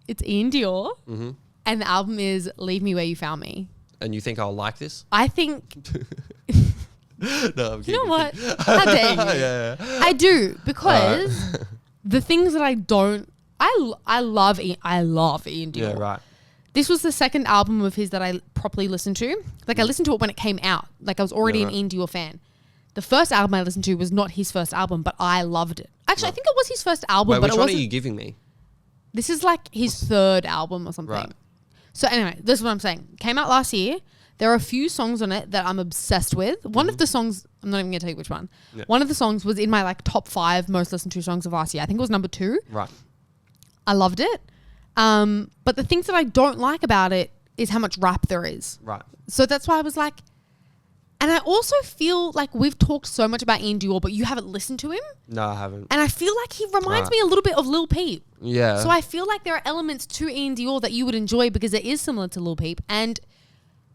It's Ian Dior. Mm-hmm. And the album is Leave Me Where You Found Me. And you think I'll like this? I think... No, I'm kidding. You know what? How dare you? Yeah. I do because the things that I don't... I love Ian Dior. Yeah, right. This was the second album of his that I properly listened to. Like, I listened to it when it came out. Like, I was already an Ian Dior fan. The first album I listened to was not his first album, but I loved it. Actually, I think it was his first album, Wait, but which it one wasn't. are you giving me? This is like his third album or something. Right. So anyway, this is what I'm saying. Came out last year. There are a few songs on it that I'm obsessed with. One of the songs, I'm not even going to tell you which one. Yeah. One of the songs was in my like top 5 most listened to songs of last year. I think it was number 2. Right. I loved it. But the things that I don't like about it is how much rap there is. Right. So that's why I was like, and I also feel like we've talked so much about Ian Dior, but you haven't listened to him. No, I haven't. And I feel like he reminds me a little bit of Lil Peep. Yeah. So I feel like there are elements to Ian Dior that you would enjoy because it is similar to Lil Peep. And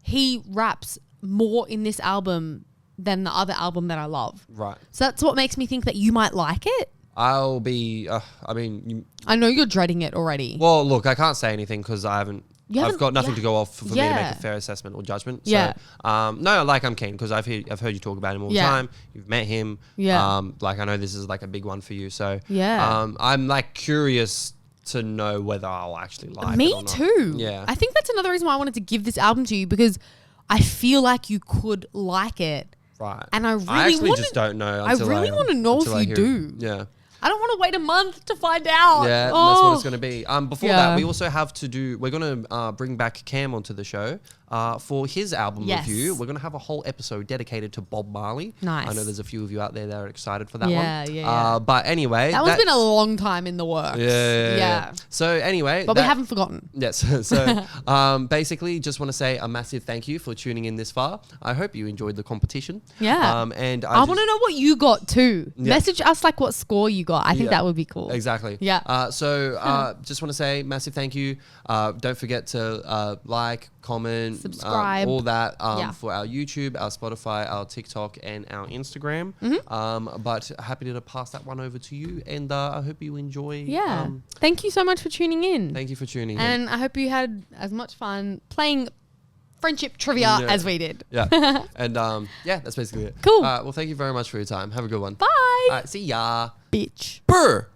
he raps more in this album than the other album that I love. Right. So that's what makes me think that you might like it. I'll be, I know you're dreading it already. Well, look, I can't say anything because I've got nothing to go off for me to make a fair assessment or judgment. So, no, like I'm keen because I've heard you talk about him all the time. You've met him. Yeah. Like I know this is like a big one for you. So yeah. I'm like curious to know whether I'll actually like it or not. Me too. Yeah. I think that's another reason why I wanted to give this album to you because I feel like you could like it. Right. And I actually just don't know. I really want to know if you do. Yeah. I don't want to wait a month to find out. Yeah, that's what it's going to be. Before that, we also have to do, we're going to bring back Cam onto the show for his album review. We're going to have a whole episode dedicated to Bob Marley. Nice. I know there's a few of you out there that are excited for that one. Yeah. But anyway. That one's been a long time in the works. Yeah. So anyway. But we haven't forgotten. Yes. So basically, just want to say a massive thank you for tuning in this far. I hope you enjoyed the competition. Yeah. And I want to know what you got too. Yeah. Message us like what score you got. I think that would be cool. Exactly. Yeah. So just want to say massive thank you. Don't forget to like, comment, subscribe, all that for our YouTube, our Spotify, our TikTok, and our Instagram. But happy to pass that one over to you, and I hope you enjoy. Yeah. Thank you so much for tuning in. Thank you for tuning in. And I hope you had as much fun playing friendship trivia as we did. Yeah. And that's basically it. Cool. Well, thank you very much for your time. Have a good one. Bye. See ya. Bitch. Brr.